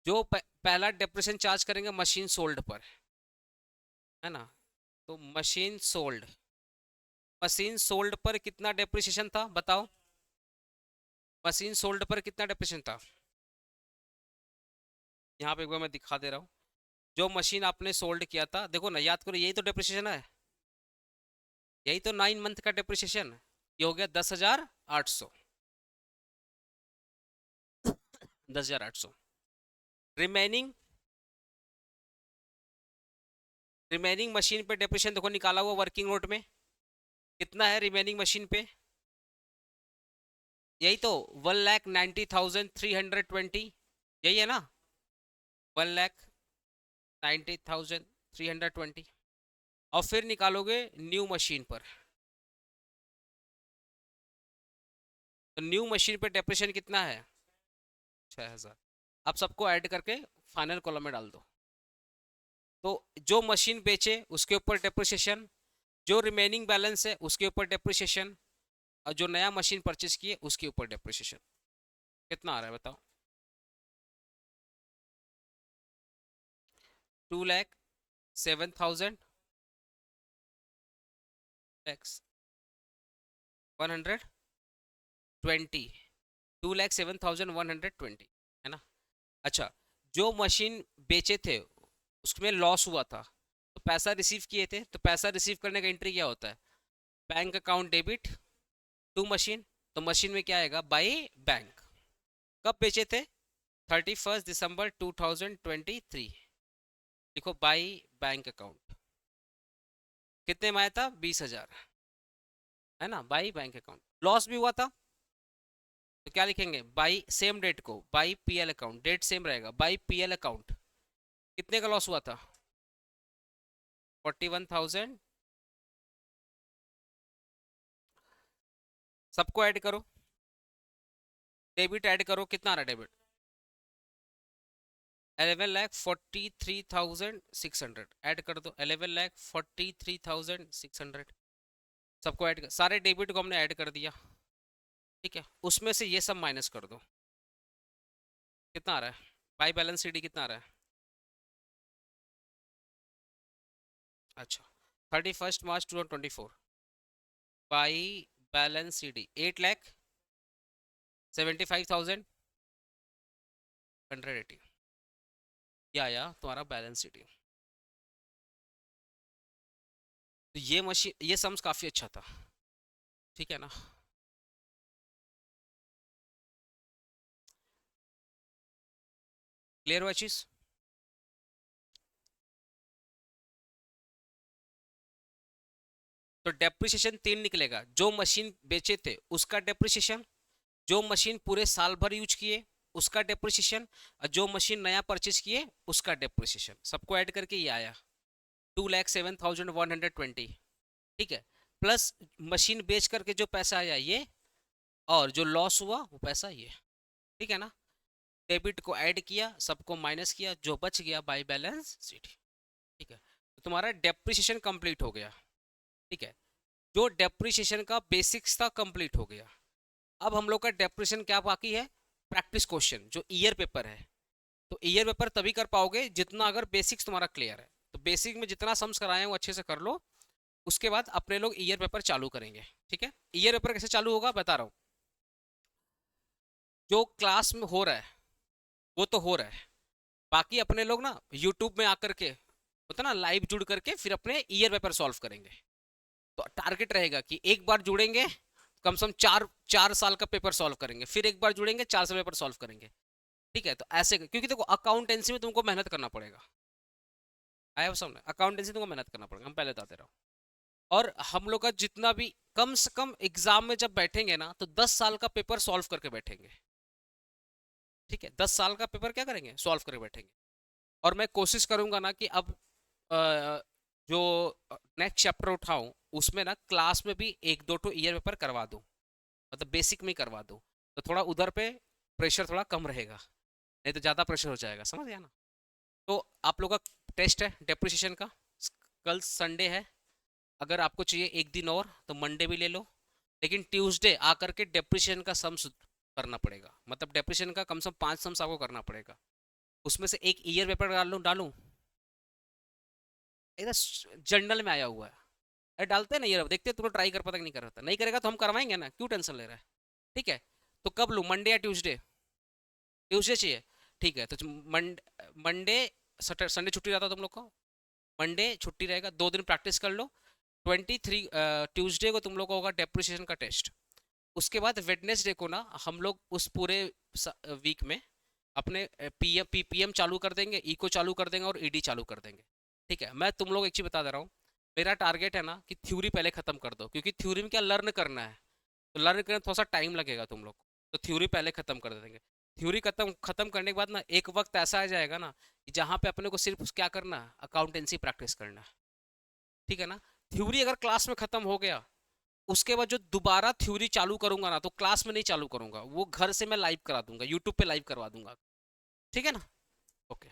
जो पहला डेप्रिसिएशन चार्ज करेंगे मशीन सोल्ड पर, है ना? तो मशीन सोल्ड पर कितना डेप्रिसिएशन था बताओ? मशीन सोल्ड पर कितना डेप्रिसिएशन था? यहाँ पे एक बार मैं दिखा दे रहा हूँ। जो मशीन आपने सोल्ड किया था, देखो ना, याद करो, यही तो डेप्रिसिएशन है, यही तो 9 मंथ का डेप्रिसिएशन। ये हो गया 10,800, 10,800। रिमेनिंग रिमेनिंग मशीन पे डेप्रिसिएशन देखो निकाला हुआ वर्किंग नोट में, कितना है रिमेनिंग मशीन पे? यही तो 1,90,320, यही है ना? 1,90,320। और फिर निकालोगे न्यू मशीन पर, तो न्यू मशीन पे डेप्रिसिएशन कितना है? 6,000। अब सबको ऐड करके फाइनल कॉलम में डाल दो। तो जो मशीन बेचे उसके ऊपर डेप्रिसिएशन, जो रिमेनिंग बैलेंस है उसके ऊपर डेप्रिसिएशन, और जो नया मशीन परचेज किए उसके ऊपर डेप्रिसिएशन। कितना आ रहा है बताओ? 2,07,000 एक्स 120, 2,07,120, है ना? अच्छा, जो मशीन बेचे थे उसमें लॉस हुआ था, तो पैसा रिसीव किए थे, तो पैसा रिसीव करने का एंट्री क्या होता है? Bank account debit to machine. तो मशीन में क्या आएगा? By bank. कब बेचे थे? 31 दिसंबर 2023। लिखो बाई बैंक अकाउंट। कितने में आया था? 20,000, है ना? By bank account. लॉस भी हुआ था, तो क्या लिखेंगे? बाई सेम डेट को by PL account, date same रहेगा, बाई पीएल अकाउंट। कितने का लॉस हुआ था? 41,000। सबको ऐड करो, डेबिट ऐड करो, कितना आ रहा है डेबिट? 11,43,600 ऐड कर दो, 11,43,600। सबको ऐड कर, सारे डेबिट को हमने ऐड कर दिया, ठीक है? उसमें से ये सब माइनस कर दो, कितना आ रहा है? बाई बैलेंस सीडी कितना आ रहा है? अच्छा, 31 मार्च 2024 बाई बैलेंस सीडी 8,75,180 या तुम्हारा बैलेंस सीडी। तो ये मशीन, ये सम्स काफी अच्छा था, ठीक है ना? क्लियर हुआ चीज? तो डेप्रिसिएशन 3 निकलेगा। जो मशीन बेचे थे उसका डेप्रिसिएशन, जो मशीन पूरे साल भर यूज किए उसका डेप्रिसिएशन, और जो मशीन नया परचेज किए उसका डेप्रिसिएशन। सबको ऐड करके ये आया 2,07,120, ठीक है? प्लस मशीन बेच करके जो पैसा आया ये, और जो लॉस हुआ वो पैसा ये, ठीक है ना? डेबिट को ऐड किया, सबको माइनस किया, जो बच गया बाई बैलेंस शीट, ठीक है? तो तुम्हारा डेप्रिसिएशन कंप्लीट हो गया, ठीक है? जो डेप्रिसिएशन का बेसिक्स था कंप्लीट हो गया। अब हम लोग का डेप्रिसिएशन क्या बाकी है? प्रैक्टिस क्वेश्चन, जो ईयर पेपर है। तो ईयर पेपर तभी कर पाओगे जितना अगर बेसिक्स तुम्हारा क्लियर है। तो बेसिक में जितना सम्स कराए हैं वो अच्छे से कर लो, उसके बाद अपने लोग ईयर पेपर चालू करेंगे, ठीक है? ईयर पेपर कैसे चालू होगा बता रहा हूँ। जो क्लास में हो रहा है वो तो हो रहा है, बाकी अपने लोग ना यूट्यूब में आकर के, होता ना, लाइव जुड़ करके फिर अपने ईयर पेपर सॉल्व करेंगे। तो टारगेट रहेगा कि एक बार जुड़ेंगे कम से कम 4 साल का पेपर सॉल्व करेंगे, फिर एक बार जुड़ेंगे 4 साल पेपर सॉल्व करेंगे, ठीक है? तो ऐसे, क्योंकि देखो अकाउंटेंसी में तुमको मेहनत करना पड़ेगा, आया समझ? अकाउंटेंसी तुमको मेहनत करना पड़ेगा, हम पहले बताते रहो। और हम लोग का जितना भी, कम से कम एग्जाम में जब बैठेंगे ना, तो 10 साल का पेपर सॉल्व करके बैठेंगे, ठीक है? 10 साल का पेपर क्या करेंगे? सॉल्व करके बैठेंगे। और मैं कोशिश करूंगा ना कि अब जो नेक्स्ट चैप्टर उठाऊं उसमें ना क्लास में भी एक दो तो ईयर पेपर करवा दूं, मतलब बेसिक में ही करवा दूं, तो थोड़ा उधर पे प्रेशर थोड़ा कम रहेगा, नहीं तो ज़्यादा प्रेशर हो जाएगा, समझ गया ना। तो आप लोग का टेस्ट है डेप्रिसिएशन का, कल संडे है, अगर आपको चाहिए एक दिन और तो मंडे भी ले लो, लेकिन ट्यूसडे आकर के डेप्रिसिएशन का सम्स करना पड़ेगा, मतलब डेप्रिसिएशन का कम से कम 5 सम्स आपको करना पड़ेगा, उसमें से एक ईयर पेपर डालूं एकदम जर्नल में आया हुआ है। अरे डालते हैं ना ये, देखते हैं तुम ट्राई कर पाता कि नहीं कर पाता, नहीं करेगा तो हम करवाएंगे ना, क्यों टेंशन ले रहा है। ठीक है, तो कब लूँ, मंडे या ट्यूसडे? ट्यूसडे चाहिए, ठीक है, तो मंडे, संडे छुट्टी रहता है तुम लोग को, मंडे छुट्टी रहेगा, 2 दिन प्रैक्टिस कर लो। 23 ट्यूसडे को तुम लोग को होगा डेप्रिसिएशन का टेस्ट। उसके बाद वेडनेसडे को ना हम लोग उस पूरे वीक में अपने पीएम चालू कर देंगे, इको चालू कर देंगे और ईडी चालू कर देंगे। ठीक है, मैं तुम लोग एक चीज़ बता दे रहा हूँ, मेरा टारगेट है ना कि थ्योरी पहले ख़त्म कर दो, क्योंकि थ्योरी में क्या लर्न करना है, तो लर्न करने में थोड़ा सा टाइम लगेगा तुम लोग को, तो थ्योरी पहले ख़त्म कर देंगे। थ्योरी खत्म खत्म करने के बाद ना एक वक्त ऐसा आ जाएगा ना कि जहाँ पे अपने को सिर्फ क्या करना है, अकाउंटेंसी प्रैक्टिस करना है। ठीक है ना, थ्योरी अगर क्लास में ख़त्म हो गया, उसके बाद जो दोबारा थ्योरी चालू करूंगा ना, तो क्लास में नहीं चालू करूंगा, वो घर से मैं लाइव करा दूंगा, यूट्यूब पे लाइव करवा दूंगा। ठीक है ना, ओके।